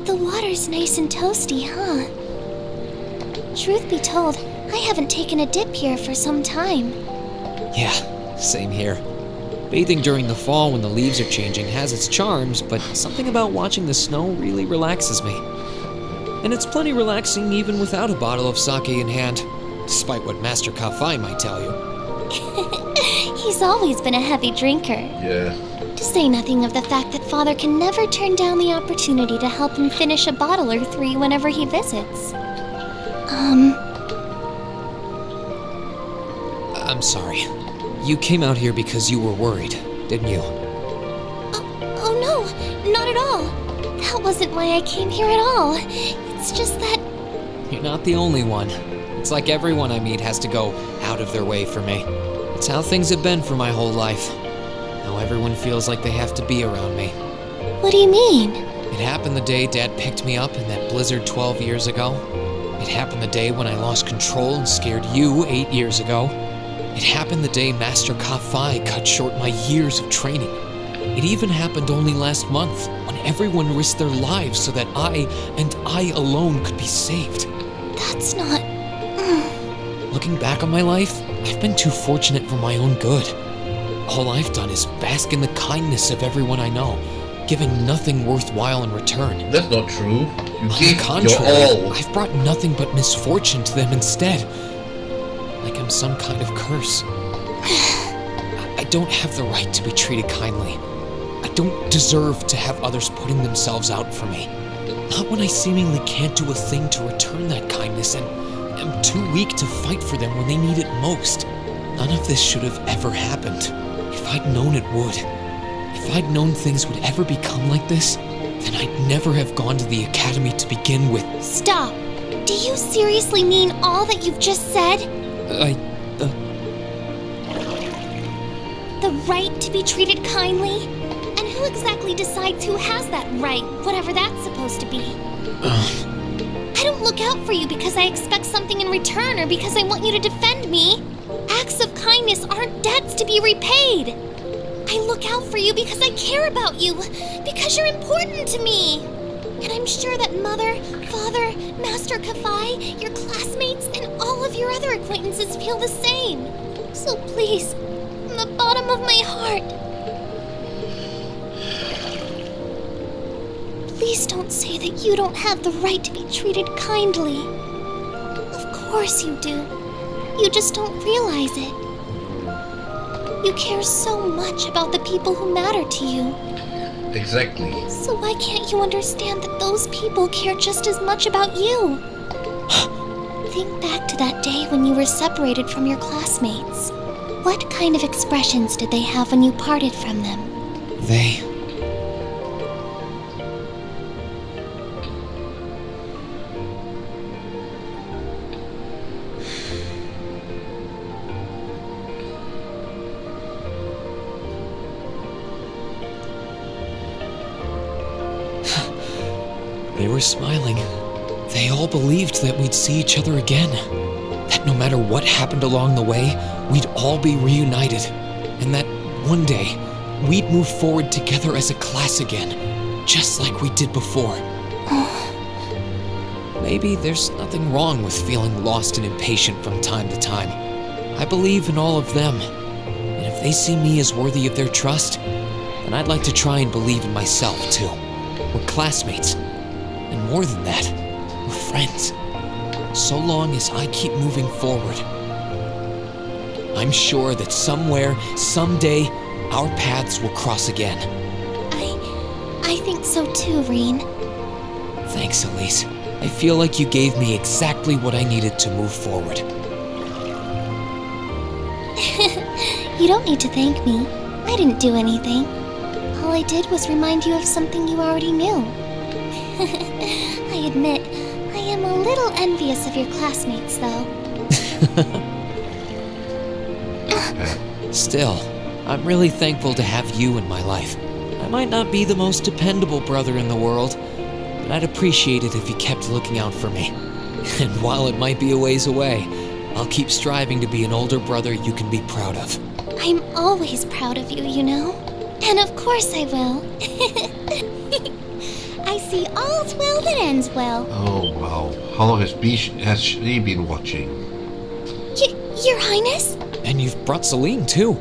The water's nice and toasty, huh? Truth be told, I haven't taken a dip here for some time. Yeah, same here. Bathing during the fall when the leaves are changing has its charms, but something about watching the snow really relaxes me. And it's plenty relaxing even without a bottle of sake in hand, despite what Master Kafai might tell you. He's always been a heavy drinker. Yeah. To say nothing of the fact that Father can never turn down the opportunity to help him finish a bottle or three whenever he visits. I'm sorry. You came out here because you were worried, didn't you? Oh no, not at all. That wasn't why I came here at all. It's just that... You're not the only one. It's like everyone I meet has to go out of their way for me. It's how things have been for my whole life. Now everyone feels like they have to be around me. What do you mean? It happened the day Dad picked me up in that blizzard 12 years ago. It happened the day when I lost control and scared you 8 years ago. It happened the day Master Kafai cut short my years of training. It even happened only last month, when everyone risked their lives so that I, and I alone, could be saved. That's not... Looking back on my life, I've been too fortunate for my own good. All I've done is bask in the kindness of everyone I know, giving nothing worthwhile in return. That's not true. You On gave the contrary, your all. I've brought nothing but misfortune to them instead. Like I'm some kind of curse. I don't have the right to be treated kindly. I don't deserve to have others putting themselves out for me. Not when I seemingly can't do a thing to return that kindness and am too weak to fight for them when they need it most. None of this should have ever happened. If I'd known it would. If I'd known things would ever become like this, then I'd never have gone to the academy to begin with. Stop! Do you seriously mean all that you've just said? The right to be treated kindly? And who exactly decides who has that right, whatever that's supposed to be? I don't look out for you because I expect something in return or because I want you to defend me. acts of kindness aren't debts to be repaid. I look out for you because I care about you, because you're important to me. And I'm sure that Mother, Father, Master Kafai, your classmates, and all of your other acquaintances feel the same. So please, from the bottom of my heart, please don't say that you don't have the right to be treated kindly. Of course you do. You just don't realize it. You care so much about the people who matter to you. Exactly. So why can't you understand that those people care just as much about you? Think back to that day when you were separated from your classmates. What kind of expressions did they have when you parted from them? They were smiling. They all believed that we'd see each other again. That no matter what happened along the way, we'd all be reunited. And that one day, we'd move forward together as a class again, just like we did before. Maybe there's nothing wrong with feeling lost and impatient from time to time. I believe in all of them. And if they see me as worthy of their trust, then I'd like to try and believe in myself too. We're classmates. And more than that, we're friends. So long as I keep moving forward. I'm sure that somewhere, someday, our paths will cross again. I think so too, Reen. Thanks, Elise. I feel like you gave me exactly what I needed to move forward. You don't need to thank me. I didn't do anything. All I did was remind you of something you already knew. I admit, I am a little envious of your classmates, though. Still, I'm really thankful to have you in my life. I might not be the most dependable brother in the world, but I'd appreciate it if you kept looking out for me. And while it might be a ways away, I'll keep striving to be an older brother you can be proud of. I'm always proud of you, you know. And of course I will. I see all's well that ends well. Oh, wow. How long has she been watching? Your Highness? And you've brought Celine, too.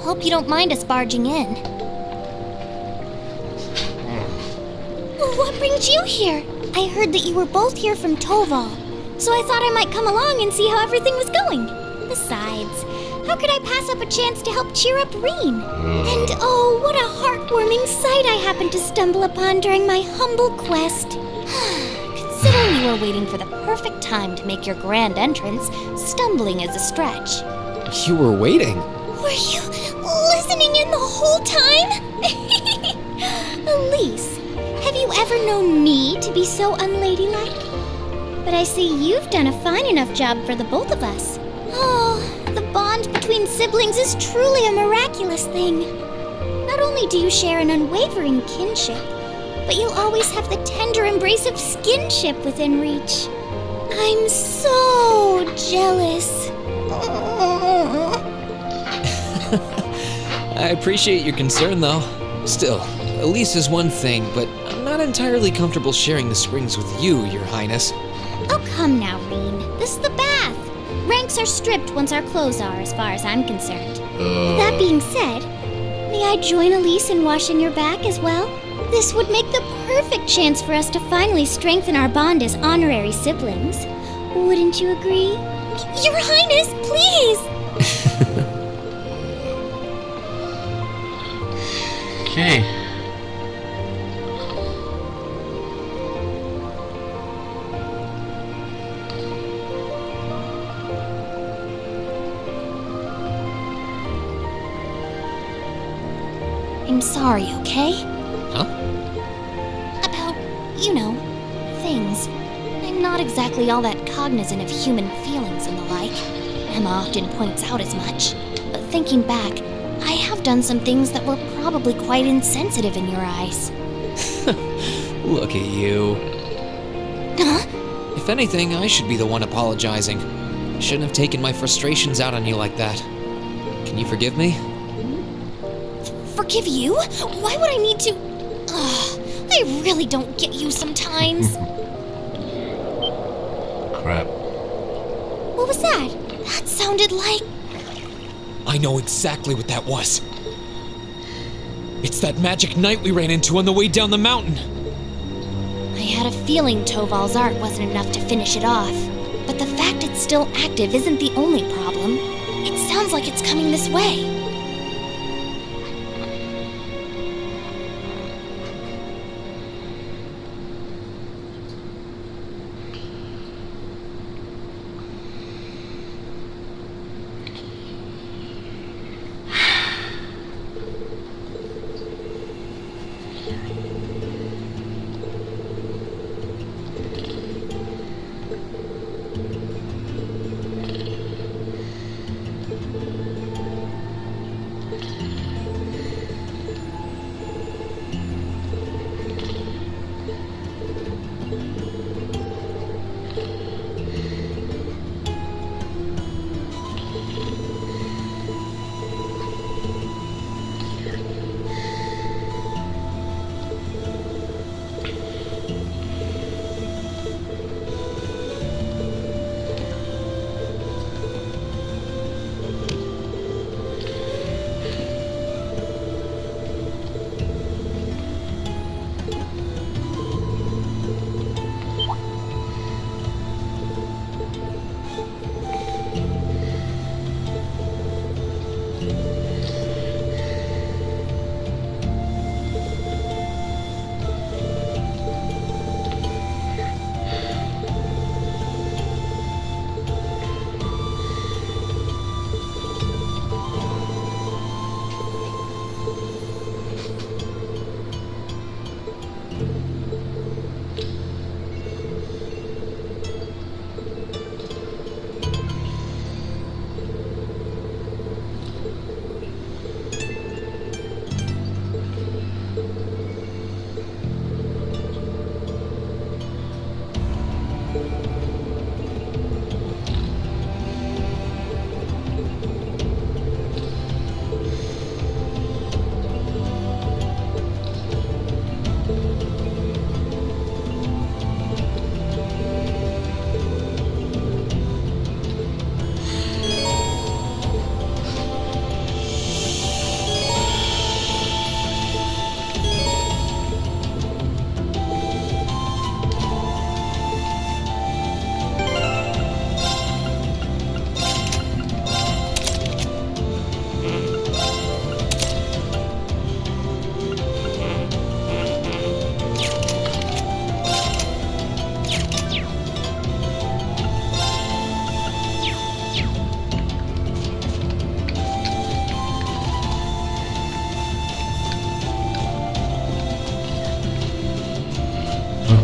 Hope you don't mind us barging in. What brings you here? I heard that you were both here from Toval, so I thought I might come along and see how everything was going. Besides, how could I pass up a chance to help cheer up Reen? And oh, what a heartwarming sight I happened to stumble upon during my humble quest. Considering you were waiting for the perfect time to make your grand entrance, stumbling is a stretch. You were waiting? Were you listening in the whole time? Elise, have you ever known me to be so unladylike? But I see you've done a fine enough job for the both of us. Oh, the bond between siblings is truly a miraculous thing. Not only do you share an unwavering kinship, but you'll always have the tender embrace of skinship within reach. I'm so jealous. I appreciate your concern, though. Still, Elise is one thing, but I'm not entirely comfortable sharing the springs with you, Your Highness. Oh, come now, Reen. This is the bath. Ranks are stripped once our clothes are, as far as I'm concerned. That being said, may I join Elise in washing your back as well? This would make the perfect chance for us to finally strengthen our bond as honorary siblings. Wouldn't you agree? Your Highness, please! Okay. I'm sorry, okay? Huh? About, things. I'm not exactly all that cognizant of human feelings and the like. Emma often points out as much. But thinking back, I have done some things that were probably quite insensitive in your eyes. Look at you. Huh? If anything, I should be the one apologizing. Shouldn't have taken my frustrations out on you like that. Can you forgive me? Forgive you? Why would I need to? Ugh, I really don't get you sometimes. Crap. What was that? That sounded like... I know exactly what that was. It's that magic knight we ran into on the way down the mountain. I had a feeling Toval's art wasn't enough to finish it off. But the fact it's still active isn't the only problem. It sounds like it's coming this way.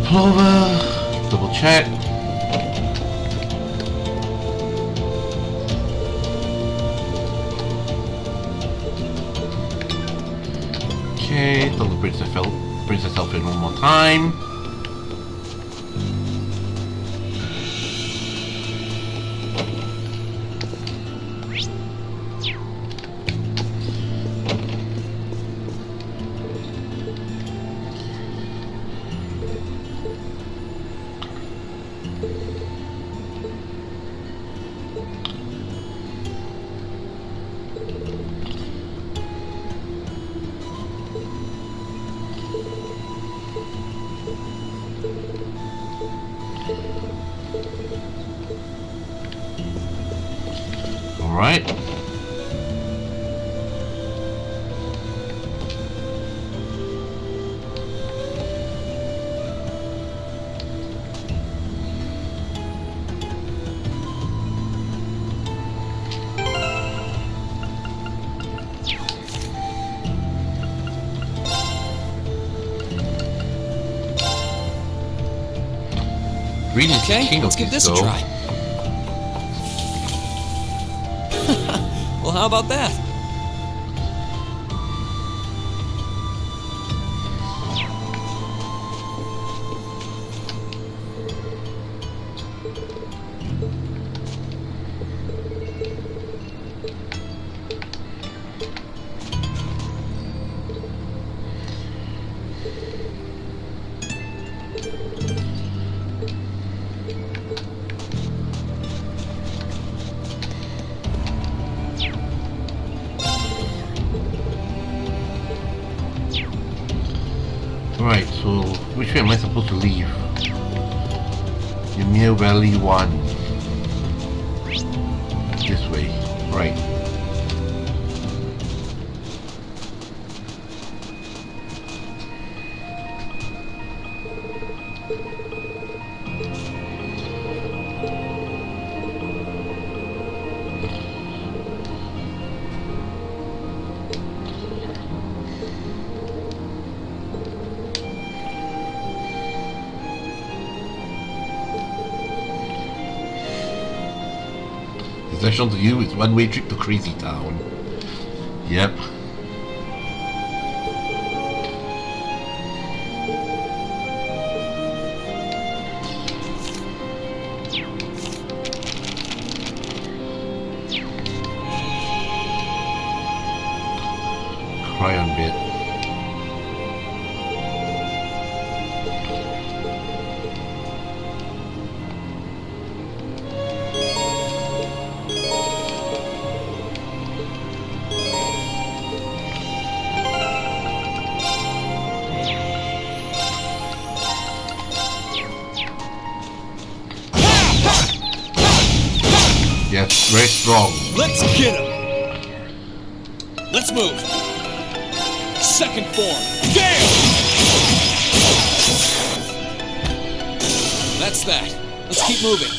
Pull over, double check. Okay, double brings herself in one more time. Alright. Okay, let's give this a try. Well, how about that? Which way am I supposed to leave? Ymir Valley 1. This way. Right. Session to you is one-way trip to Crazy Town. Yep. Cryon bit. Yes, very strong. Let's get him! Let's move! Second form, Gale! That's that. Let's keep moving.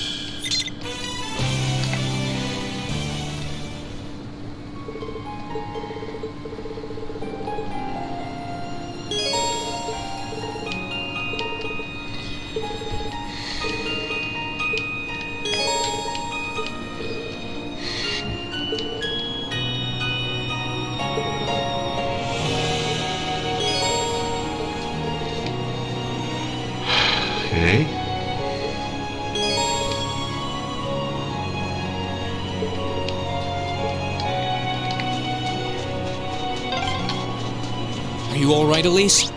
Okay. Are you all right, Elise?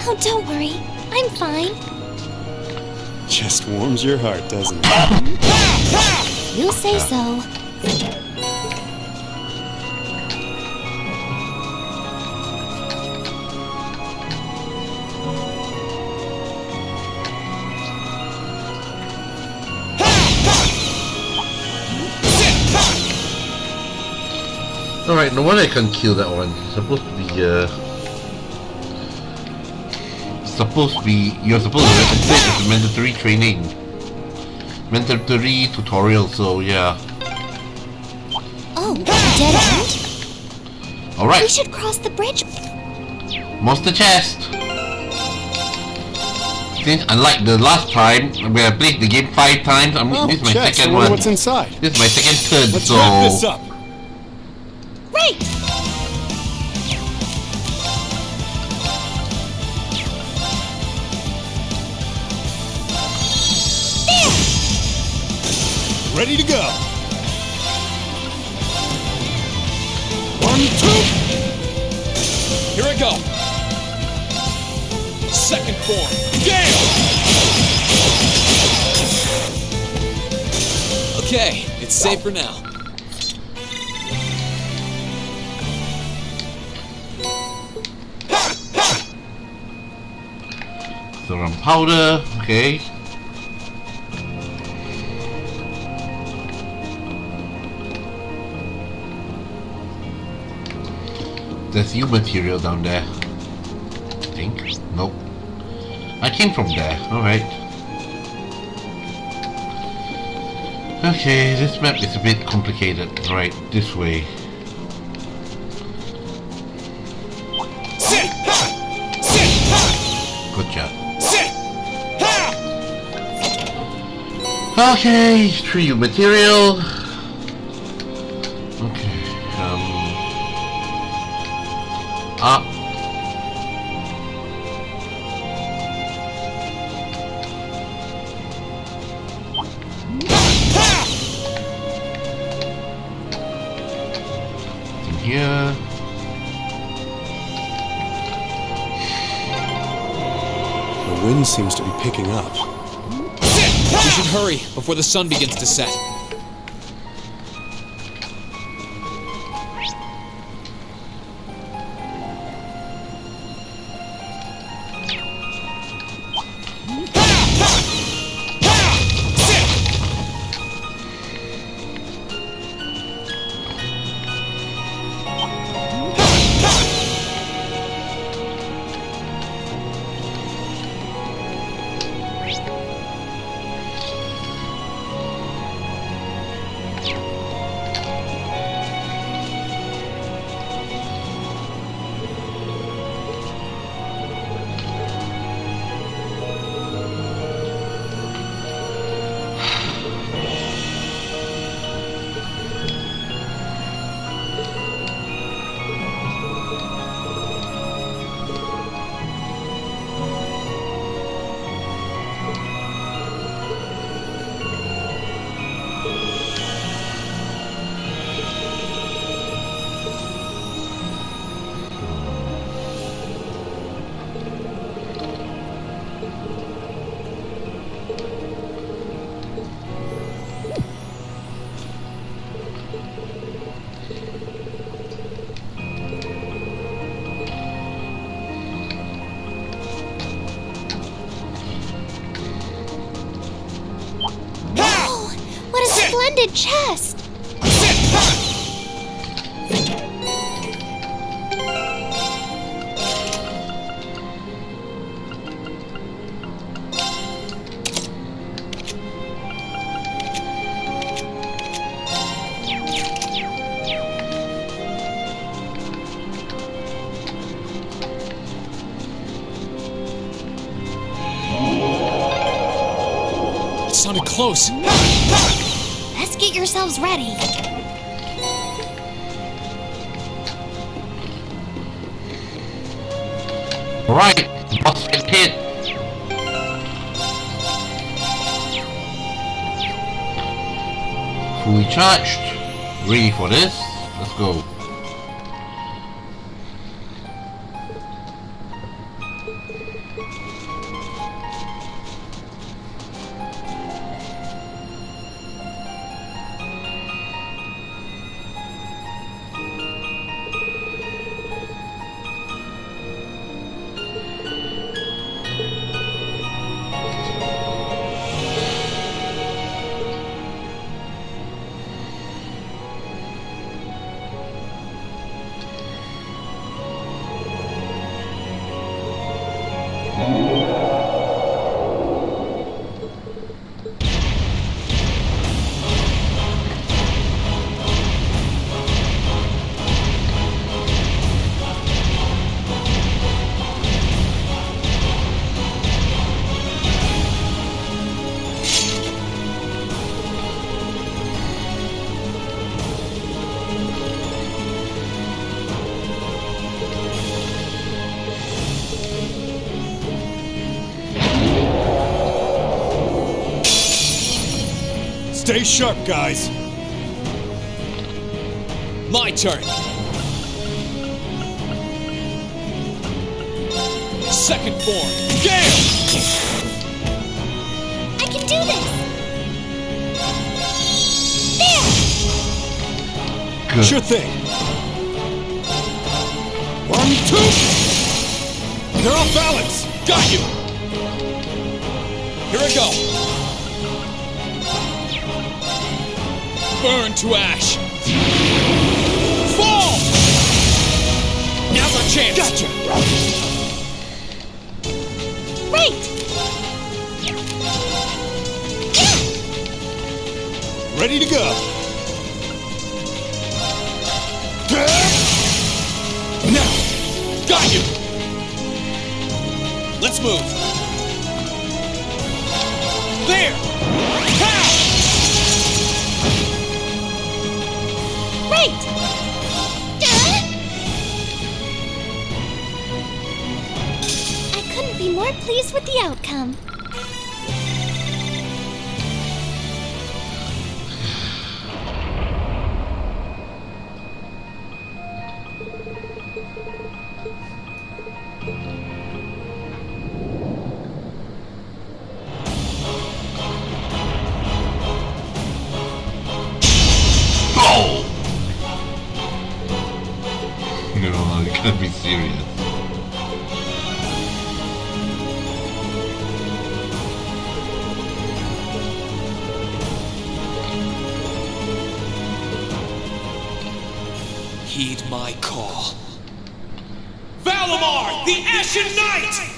Oh, don't worry. I'm fine. Just warms your heart, doesn't it? You say so. Alright, no wonder I can't kill that one. It's supposed to be, you're supposed to say it's a mandatory training. Mandatory tutorial, so yeah. Oh, a dead end? Alright. We should cross the bridge. Monster chest! Since unlike the last time, where I played the game 5 times, this is my second one. What's inside? This is my second turn, Let's so... wrap this up. Right! Ready to go. 1, 2. Here I go. Second form, Gale! Okay, it's safe for now. Thrown powder, okay. There's new material down there. I think. Nope. I came from there. Alright. Okay, this map is a bit complicated. Right, this way. Good job. Okay, 3 material. Okay, up. In here. The wind seems to be picking up. We should hurry before the sun begins to set. Splendid chest! It sounded close. Let's get yourselves ready. Alright, boss fight hit. Fully charged. Ready for this? Let's go. Stay sharp, guys. My turn. Second form. Gale! I can do this! There! Good. Sure thing. 1, 2. They're off balance. Got you. Here I go. Burn to ash. Fall! Now's our chance. Gotcha. Right! Ready to go. Now. Got you. Let's move. There. Pow! Right! I couldn't be more pleased with the outcome. No, you can't be serious. Heed my call. Valimar, the Ashen Knight!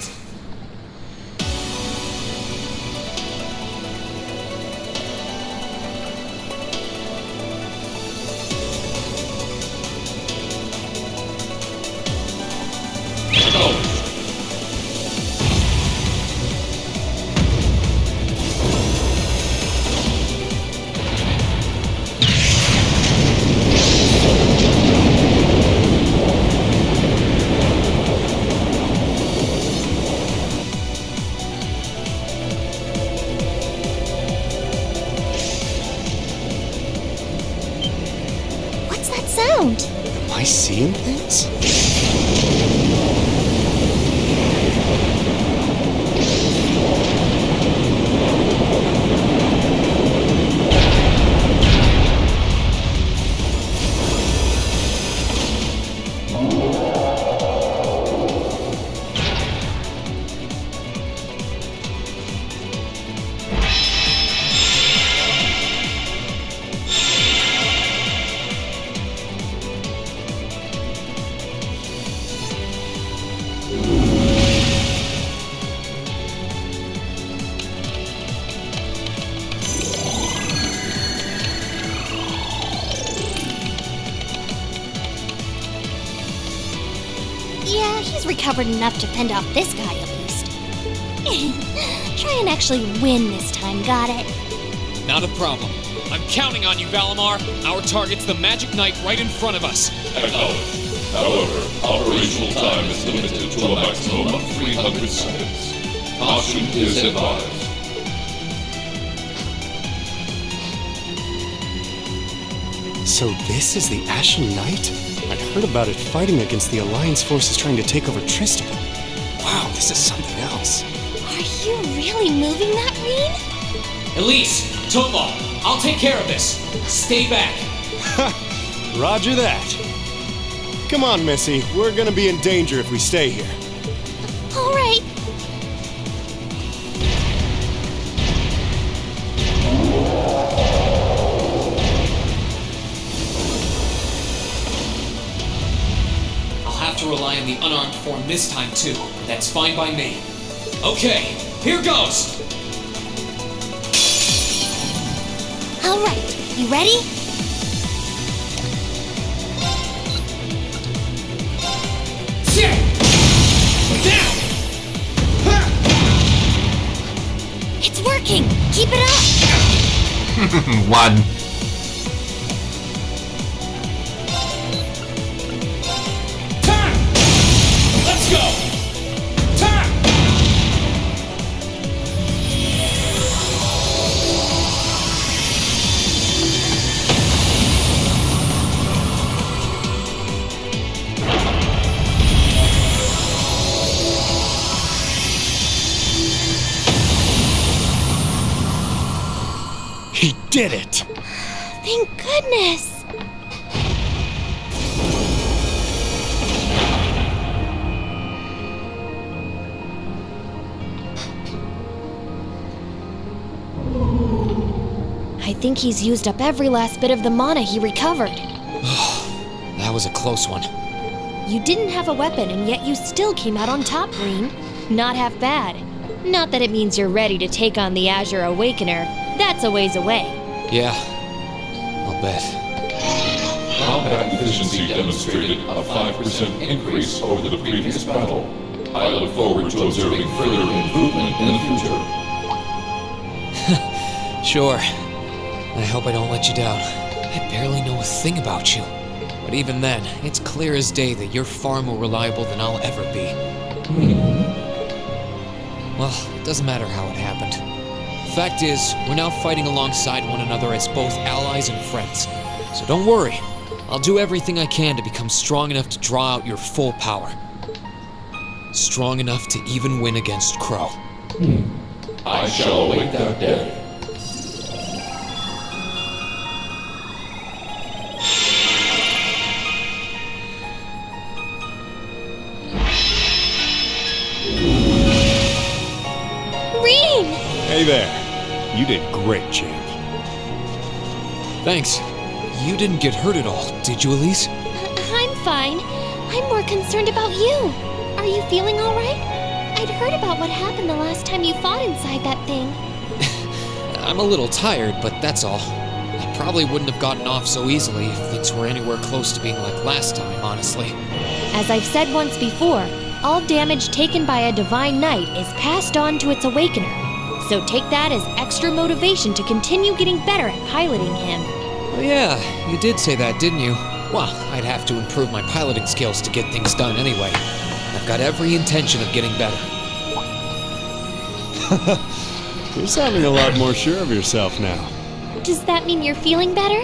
around. Am I seeing things? Yeah, he's recovered enough to fend off this guy at least. Try and actually win this time, got it? Not a problem. I'm counting on you, Valimar. Our target's the Magic Knight right in front of us. Acknowledged. However, operational time is limited to a maximum of 300 seconds. Caution is advised. So this is the Ashen Knight? I'd heard about it fighting against the Alliance forces trying to take over Tristram. Wow, this is something else. Are you really moving that, Reen? Elise, Tomo, I'll take care of this. Stay back. Roger that. Come on, Missy. We're gonna be in danger if we stay here. All right. I'll have to rely on the unarmed form this time, too. That's fine by me. Okay, here goes! All right. You ready? It's working! Keep it up! One. Let's go! Turn! He did it! Thank goodness! I think he's used up every last bit of the mana he recovered. That was a close one. You didn't have a weapon, and yet you still came out on top, Green. Not half bad. Not that it means you're ready to take on the Azure Awakener. That's a ways away. Yeah, I'll bet. Combat efficiency demonstrated a 5% increase over the previous battle. I look forward to observing further improvement in the future. Sure. I hope I don't let you down. I barely know a thing about you. But even then, it's clear as day that you're far more reliable than I'll ever be. Well, it doesn't matter how it happened. Fact is, we're now fighting alongside one another as both allies and friends. So don't worry. I'll do everything I can to become strong enough to draw out your full power. Strong enough to even win against Crow. I shall await that day. Reen! Hey there. You did great, champ. Thanks. You didn't get hurt at all, did you, Elise? I'm fine. I'm more concerned about you. Are you feeling all right? I'd heard about what happened the last time you fought inside that thing. I'm a little tired, but that's all. I probably wouldn't have gotten off so easily if things were anywhere close to being like last time, honestly. As I've said once before, all damage taken by a Divine Knight is passed on to its Awakener. So take that as extra motivation to continue getting better at piloting him. Oh yeah, you did say that, didn't you? Well, I'd have to improve my piloting skills to get things done anyway. I've got every intention of getting better. You're sounding a lot more sure of yourself now. Does that mean you're feeling better?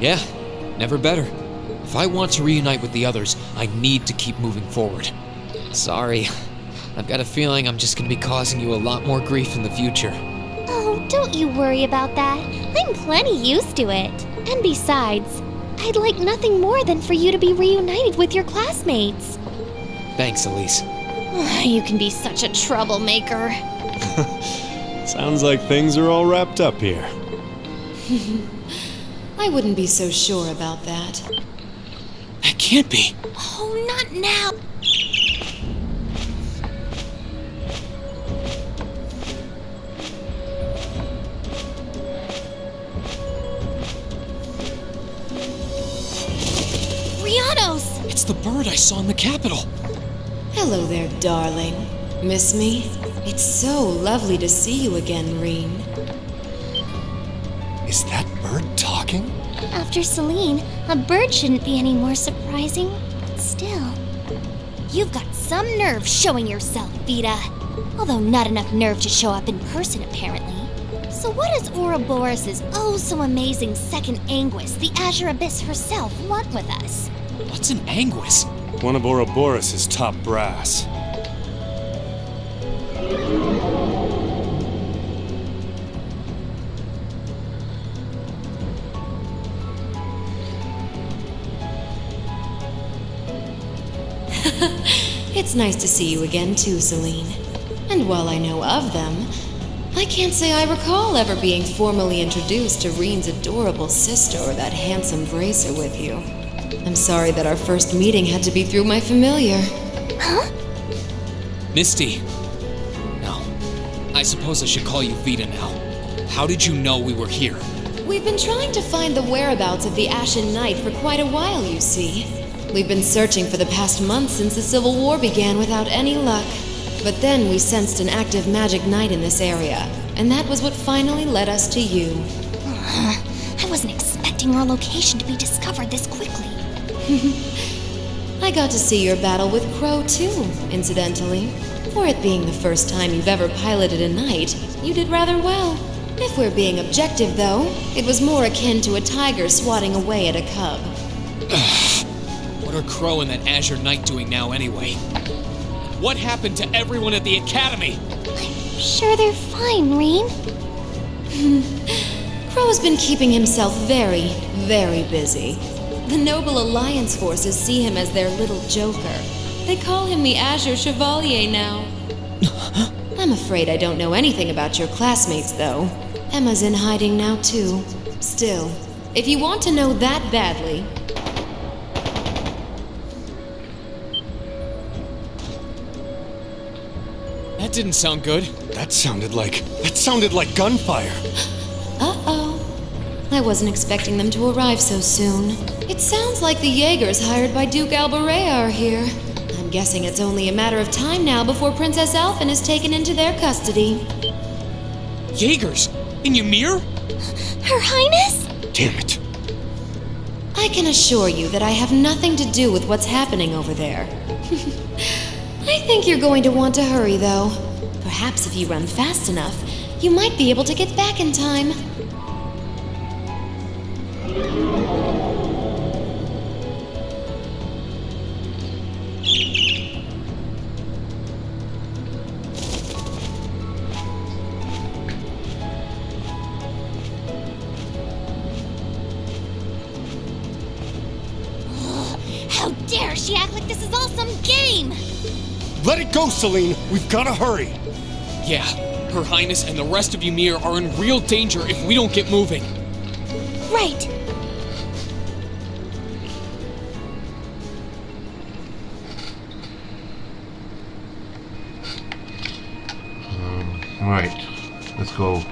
Yeah, Never better. If I want to reunite with the others, I need to keep moving forward. Sorry. I've got a feeling I'm just gonna be causing you a lot more grief in the future. Oh, don't you worry about that. I'm plenty used to it. And besides, I'd like nothing more than for you to be reunited with your classmates. Thanks, Elise. You can be such a troublemaker. Sounds like things are all wrapped up here. I wouldn't be so sure about that. That can't be. Oh, not now. Rianos! It's the bird I saw in the Capitol. Hello there, darling. Miss me? It's so lovely to see you again, Reen. Is that bird talking? After Celine, a bird shouldn't be any more surprising. But still, you've got some nerve showing yourself, Vita. Although not enough nerve to show up in person, apparently. So what does Ouroboros' oh-so-amazing second Anguis, the Azure Abyss herself, want with us? What's an Anguis? One of Ouroboros' top brass. It's nice to see you again too, Celine. And while I know of them, I can't say I recall ever being formally introduced to Reen's adorable sister or that handsome bracer with you. I'm sorry that our first meeting had to be through my familiar. Huh? Misty. No. I suppose I should call you Vita now. How did you know we were here? We've been trying to find the whereabouts of the Ashen Knight for quite a while, you see. We've been searching for the past month since the Civil War began without any luck. But then we sensed an active magic knight in this area, and that was what finally led us to you. I wasn't expecting our location to be discovered this quickly. I got to see your battle with Crow too, incidentally. For it being the first time you've ever piloted a knight, you did rather well. If we're being objective, though, it was more akin to a tiger swatting away at a cub. What are Crow and that Azure Knight doing now anyway? What happened to everyone at the Academy? I'm sure they're fine, Reen. Crow's been keeping himself very, very busy. The Noble Alliance forces see him as their little joker. They call him the Azure Chevalier now. I'm afraid I don't know anything about your classmates, though. Emma's in hiding now, too. Still, if you want to know that badly... That didn't sound good. That sounded like gunfire. Uh-oh. I wasn't expecting them to arrive so soon. It sounds like the Jaegers hired by Duke Alberea are here. I'm guessing it's only a matter of time now before Princess Alphen is taken into their custody. Jaegers? In Ymir? Her Highness? Damn it. I can assure you that I have nothing to do with what's happening over there. I think you're going to want to hurry, though. Perhaps if you run fast enough, you might be able to get back in time. How dare she act like this is all some game! Let it go, Celine. We've got to hurry. Yeah, Her Highness and the rest of Ymir are in real danger if we don't get moving. Right. Right. Let's go.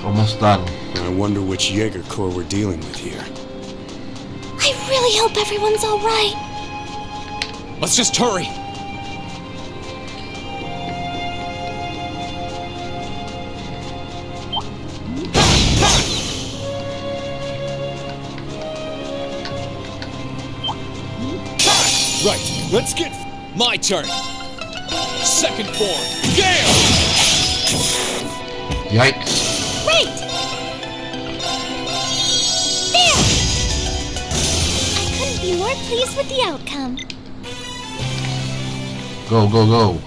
Almost done. I wonder which Jaeger Corps we're dealing with here. I really hope everyone's alright. Let's just hurry! Right, let's get... My turn! Second form, Gale! Yikes. Wait! There! I couldn't be more pleased with the outcome. Go, go, go.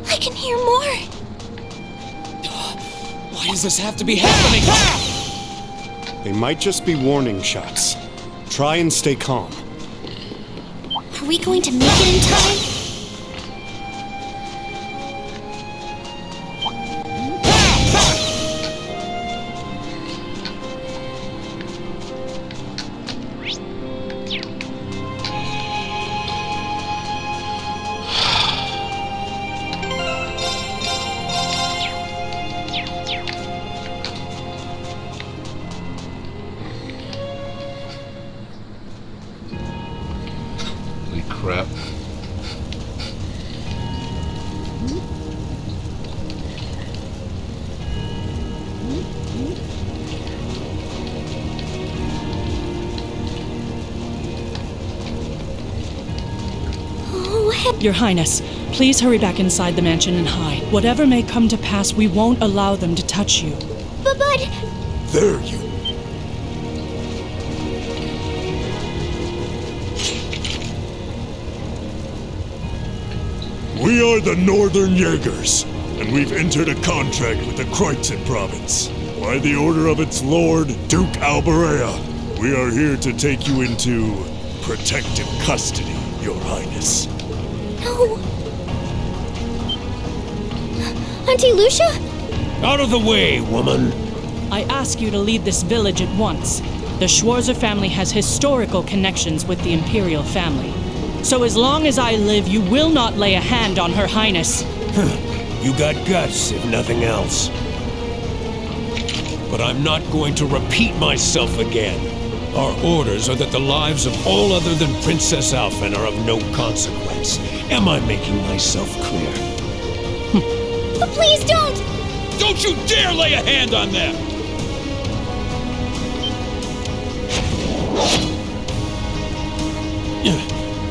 I can hear more. Why does this have to be happening? They might just be warning shots. Try and stay calm. Are we going to make it in time? Holy crap. Your Highness, please hurry back inside the mansion and hide. Whatever may come to pass, we won't allow them to touch you. But... There you... We are the Northern Jaegers, and we've entered a contract with the Kreutzen province. By the order of its lord, Duke Alberea, we are here to take you into protective custody, Your Highness. No. Auntie Lucia? Out of the way, woman! I ask you to leave this village at once. The Schwarzer family has historical connections with the Imperial family. So as long as I live, you will not lay a hand on Her Highness. You got guts, if nothing else. But I'm not going to repeat myself again. Our orders are that the lives of all other than Princess Alphen are of no consequence. Am I making myself clear? But please don't! Don't you dare lay a hand on them!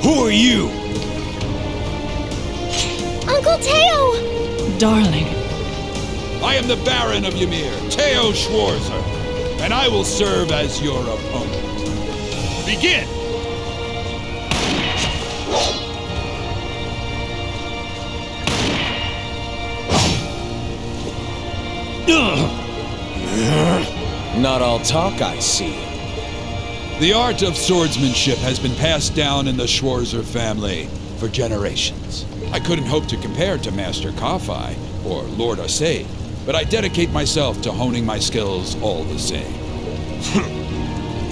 Who are you? Uncle Teo! Darling. I am the Baron of Ymir, Teo Schwarzer, and I will serve as your opponent. Begin! Not all talk, I see. The art of swordsmanship has been passed down in the Schwarzer family for generations. I couldn't hope to compare to Master Kafai or Lord Asaid, but I dedicate myself to honing my skills all the same.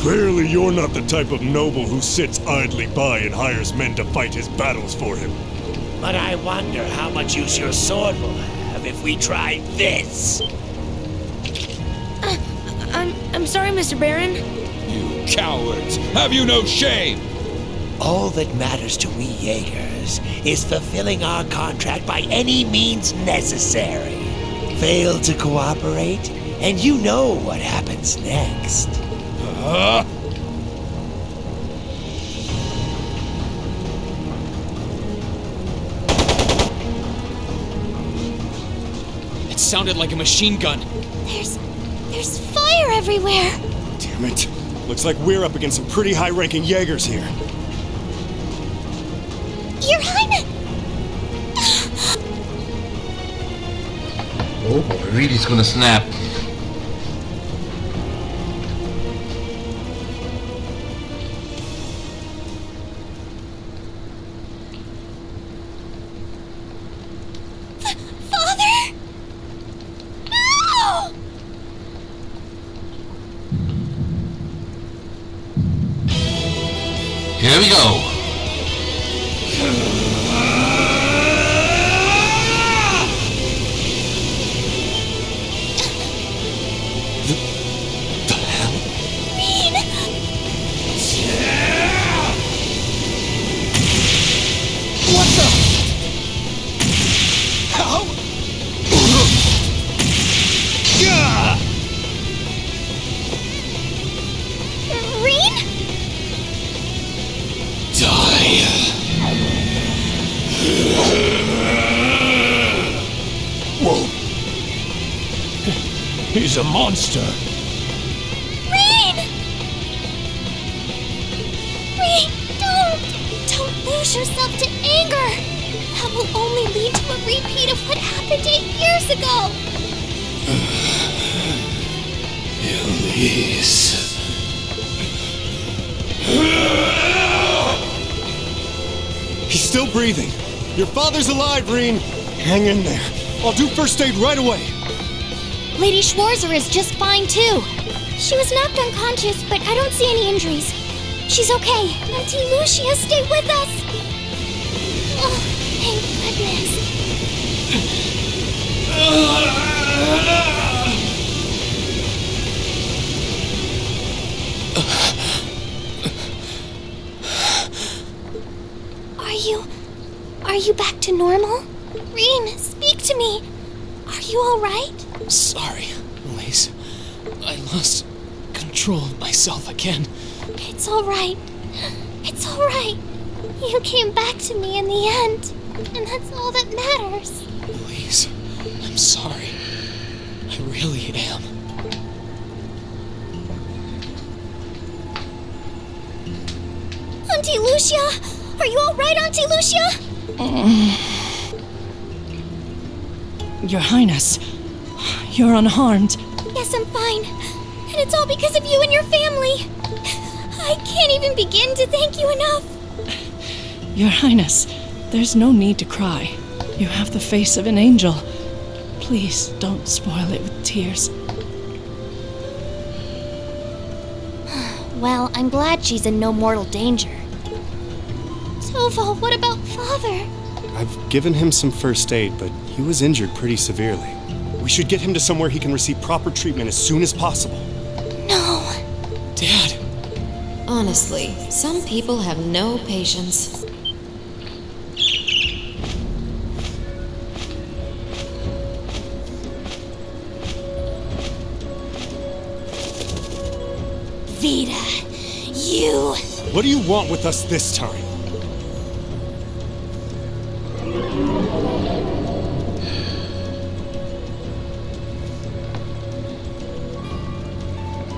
Clearly you're not the type of noble who sits idly by and hires men to fight his battles for him. But I wonder how much use your sword will have if we try this. I'm sorry, Mr. Baron. You cowards! Have you no shame? All that matters to we Jaegers is fulfilling our contract by any means necessary. Fail to cooperate, and you know what happens next. It sounded like a machine gun. There's fire everywhere. Damn it. Looks like we're up against some pretty high-ranking Jaegers here. Your Highness! Oh boy, Reedy's gonna snap. Father! No! Here we go. He's a monster. Rean! Rean, don't lose yourself to anger. That will only lead to a repeat of what happened 8 years ago. Elise. He's still breathing. Your father's alive, Rean. Hang in there. I'll do first aid right away. Lady Schwarzer is just fine, too. She was knocked unconscious, but I don't see any injuries. She's okay. Auntie Lucia, stay with us. Oh, thank goodness. Are you back to normal? Rean, speak to me. Are you all right? Sorry, Elise. I lost control of myself again. It's all right. It's all right. You came back to me in the end, and that's all that matters. Elise, I'm sorry. I really am. Auntie Lucia! Are you all right, Auntie Lucia? Your Highness, you're unharmed. Yes, I'm fine. And it's all because of you and your family. I can't even begin to thank you enough. Your Highness, there's no need to cry. You have the face of an angel. Please don't spoil it with tears. Well, I'm glad she's in no mortal danger. Toval, what about Father? I've given him some first aid, but he was injured pretty severely. We should get him to somewhere he can receive proper treatment as soon as possible. No. Dad. Honestly, some people have no patience. Vita, you... What do you want with us this time?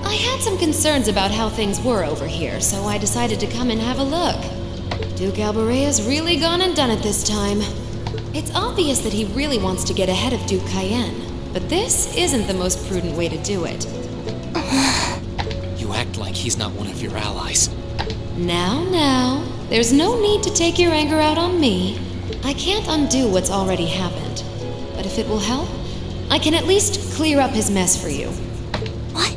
I had some concerns about how things were over here, so I decided to come and have a look. Duke Albarea's really gone and done it this time. It's obvious that he really wants to get ahead of Duke Cayenne, but this isn't the most prudent way to do it. You act like he's not one of your allies. Now, there's no need to take your anger out on me. I can't undo what's already happened. But if it will help, I can at least clear up his mess for you. What?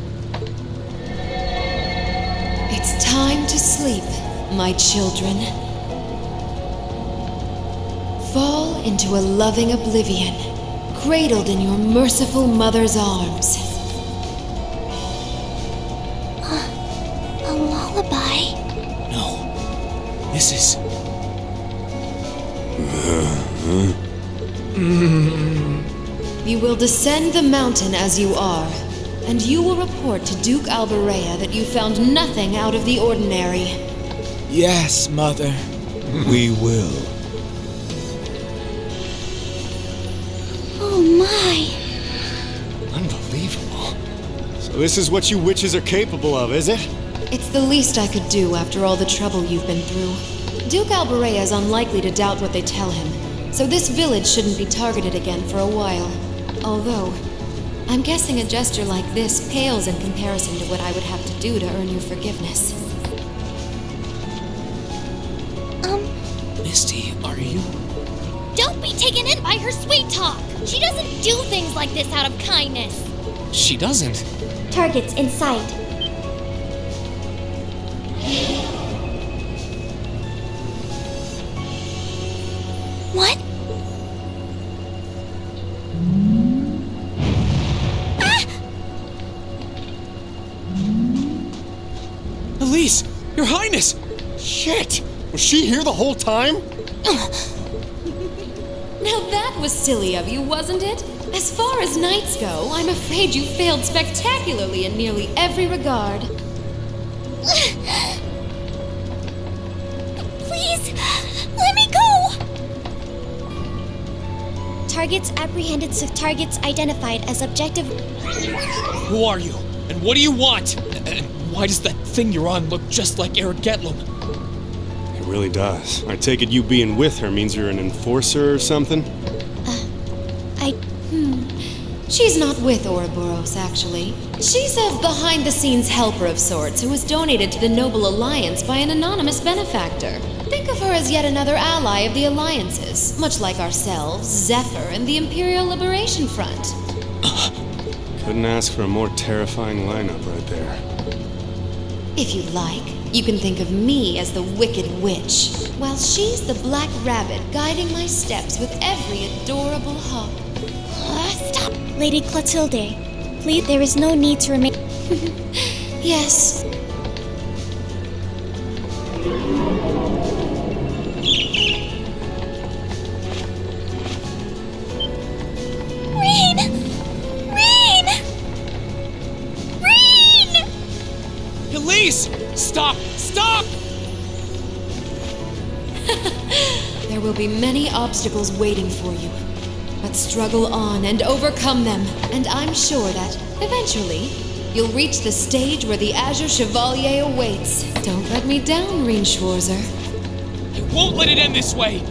It's time to sleep, my children. Fall into a loving oblivion, cradled in your merciful mother's arms. A lullaby? No. This is... You will descend the mountain as you are, and you will report to Duke Alberea that you found nothing out of the ordinary. Yes, Mother. We will. Oh my! Unbelievable. So this is what you witches are capable of, is it? It's the least I could do after all the trouble you've been through. Duke Alberea is unlikely to doubt what they tell him, so this village shouldn't be targeted again for a while. Although, I'm guessing a gesture like this pales in comparison to what I would have to do to earn your forgiveness. Misty, are you... Don't be taken in by her sweet talk! She doesn't do things like this out of kindness! She doesn't. Targets in sight. What? Elise! Your Highness! Shit! Was she here the whole time? Now that was silly of you, wasn't it? As far as knights go, I'm afraid you failed spectacularly in nearly every regard. Please, let me go! Targets apprehended, targets identified as objective... Who are you? And what do you want? And why does that thing you're on look just like Eric Getlum? It really does. I take it you being with her means you're an enforcer or something? She's not with Ouroboros, actually. She's a behind-the-scenes helper of sorts who was donated to the Noble Alliance by an anonymous benefactor. Think of her as yet another ally of the Alliances, much like ourselves, Zephyr, and the Imperial Liberation Front. Couldn't ask for a more terrifying lineup right there. If you like, you can think of me as the Wicked Witch, while she's the Black Rabbit guiding my steps with every adorable hop. Stop! Lady Clotilde, please, there is no need to remain... Yes. Rean! Rean! Rean! Elise! Stop! Stop! There will be many obstacles waiting for you. But struggle on and overcome them, and I'm sure that, eventually, you'll reach the stage where the Azure Chevalier awaits. Don't let me down, Rean Schwarzer. I won't let it end this way!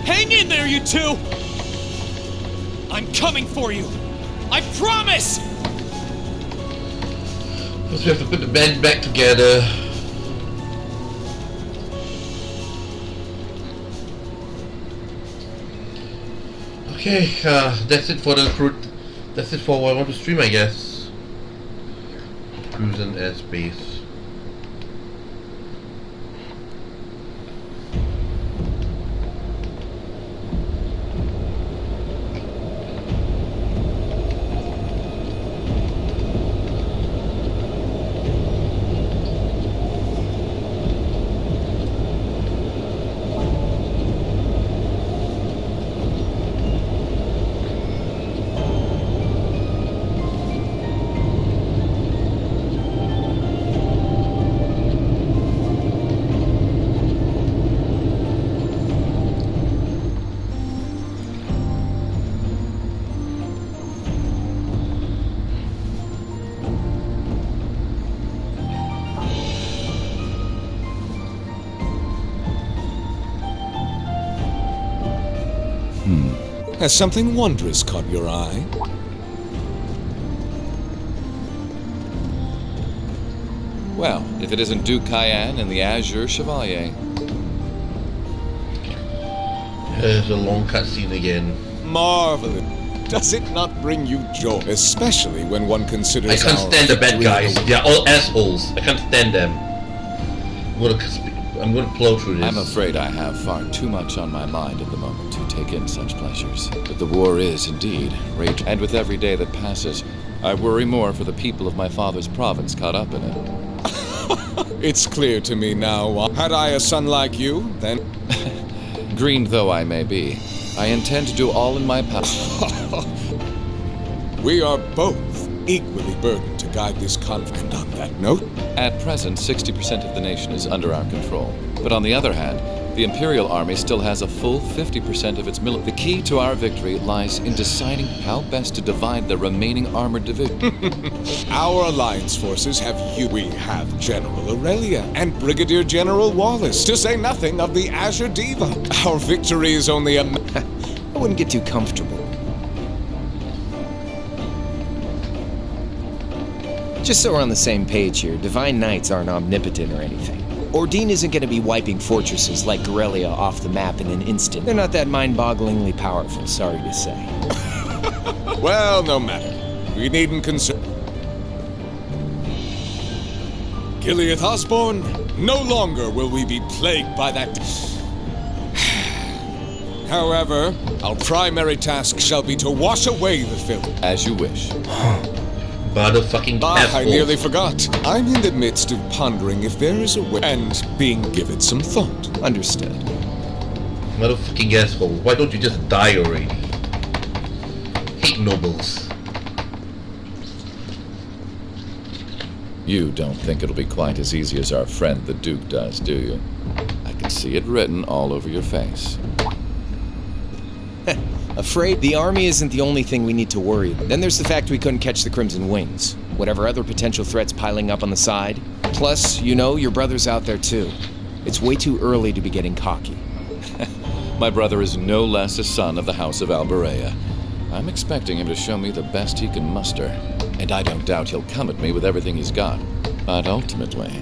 Hang in there, you two! I'm coming for you! I promise! First we have to put the band back together. Okay, that's it for the crew. That's it for what I want to stream, I guess. Cruising airspace. Has something wondrous caught your eye? Well, if it isn't Duke Cayenne and the Azure Chevalier. There's a long cutscene again. Marvelous. Does it not bring you joy? Especially when one considers I can't stand the bad guys. They're all assholes. I can't stand them. I'm gonna plow through this. I'm afraid I have far too much on my mind at the moment to take in such pleasures. But the war is indeed raging, and with every day that passes, I worry more for the people of my father's province caught up in it. It's clear to me now. Had I a son like you, then... Green though I may be, I intend to do all in my power. We are both equally burdened to guide this conflict. On that note, at present, 60% of the nation is under our control. But on the other hand, the Imperial Army still has a full 50% of its military. The key to our victory lies in deciding how best to divide the remaining armored division. Our alliance forces have you. We have General Aurelia and Brigadier General Wallace, to say nothing of the Azure Diva. Our victory is only a... I wouldn't get too comfortable. Just so we're on the same page here, Divine Knights aren't omnipotent or anything. Ordine isn't going to be wiping fortresses like Corellia off the map in an instant. They're not that mind-bogglingly powerful, sorry to say. Well, no matter. We needn't concern. Gileath Osborne, no longer will we be plagued by that... However, our primary task shall be to wash away the filth. As you wish. Motherfucking I nearly forgot. I'm in the midst of pondering if there is a way, and being given some thought. Understood. Motherfucking asshole. Why don't you just die already? Hate nobles. You don't think it'll be quite as easy as our friend the Duke does, do you? I can see it written all over your face. Afraid the army isn't the only thing we need to worry about. Then there's the fact we couldn't catch the Crimson Wings. Whatever other potential threats piling up on the side. Plus, you know, your brother's out there too. It's way too early to be getting cocky. My brother is no less a son of the House of Alberea. I'm expecting him to show me the best he can muster. And I don't doubt he'll come at me with everything he's got. But ultimately...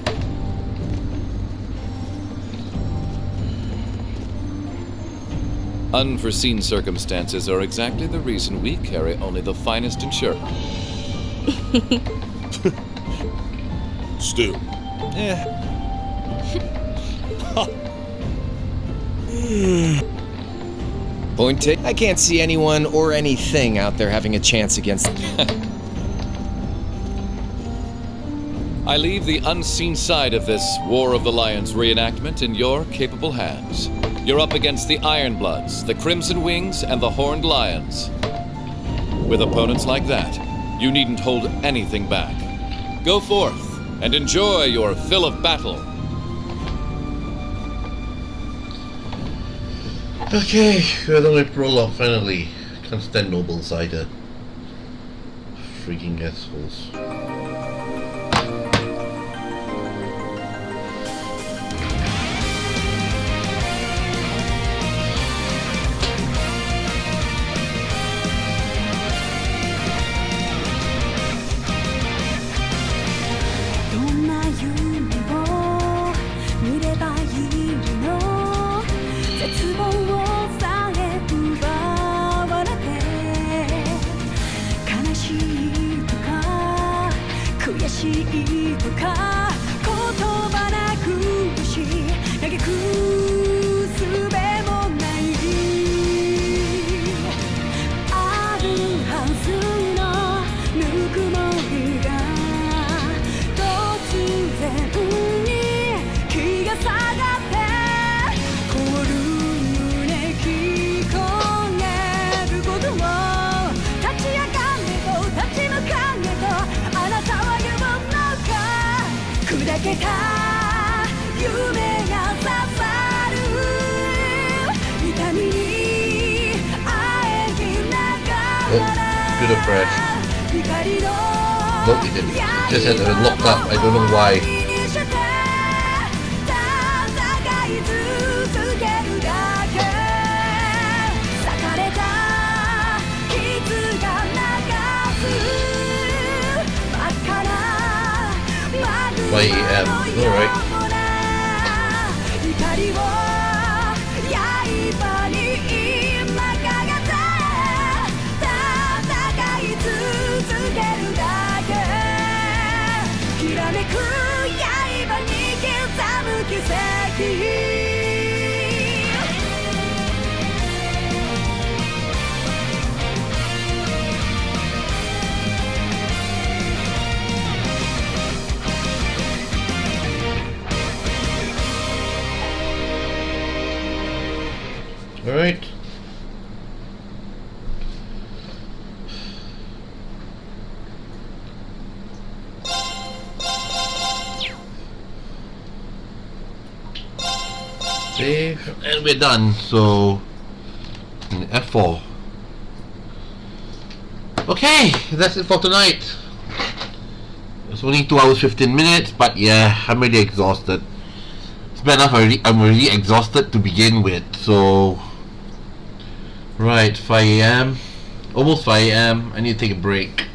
unforeseen circumstances are exactly the reason we carry only the finest insurance. Still. Point taken. I can't see anyone or anything out there having a chance against... I leave the unseen side of this War of the Lions reenactment in your capable hands. You're up against the Ironbloods, the Crimson Wings, and the Horned Lions. With opponents like that, you needn't hold anything back. Go forth and enjoy your fill of battle. Okay, we're done with prologue finally. Can't stand nobles either. Freaking assholes. Computer crashed. Nope, it didn't. It just had it locked up. I don't know why. 5 AM. Alright. Alright. Save, and we're done. So F4. Okay, that's it for tonight. It's only 2 hours 15 minutes, but yeah, I'm really exhausted. It's bad enough I'm already exhausted to begin with. So right, 5 AM, almost 5 AM. I need to take a break.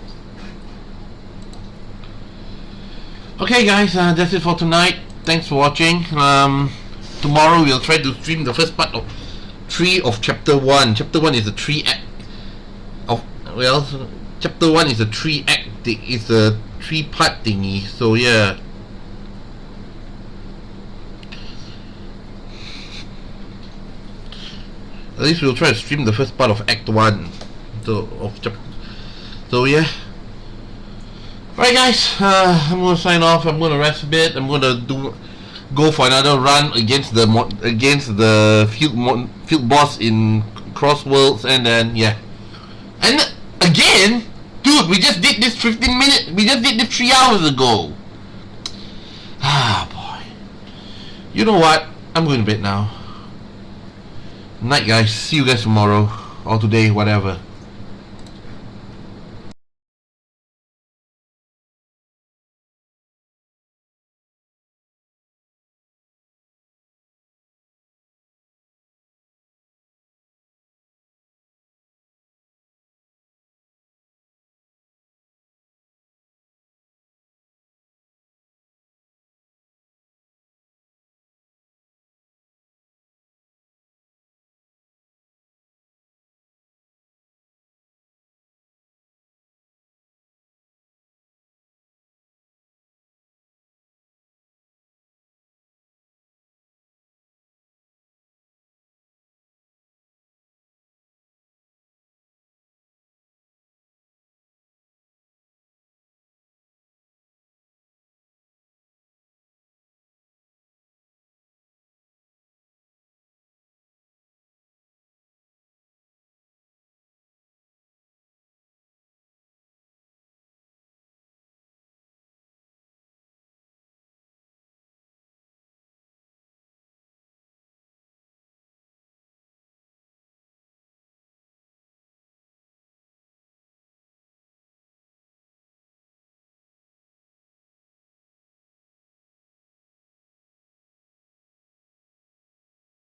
Okay guys, that's it for tonight. Thanks for watching. Tomorrow we'll try to stream the first part of 3 of chapter 1. Chapter 1 is a 3 act of, well, chapter 1 is a 3 act, it's a 3-part thingy, so yeah. At least we'll try to stream the first part of Act 1. So yeah. Alright guys, I'm gonna sign off. I'm gonna rest a bit. I'm gonna go for another run against the field boss in Crossworlds, and then yeah. And again, dude, we just did this 15 minutes. We just did this 3 hours ago. Ah boy. You know what? I'm going to bed now. Night guys, see you guys tomorrow or today, whatever.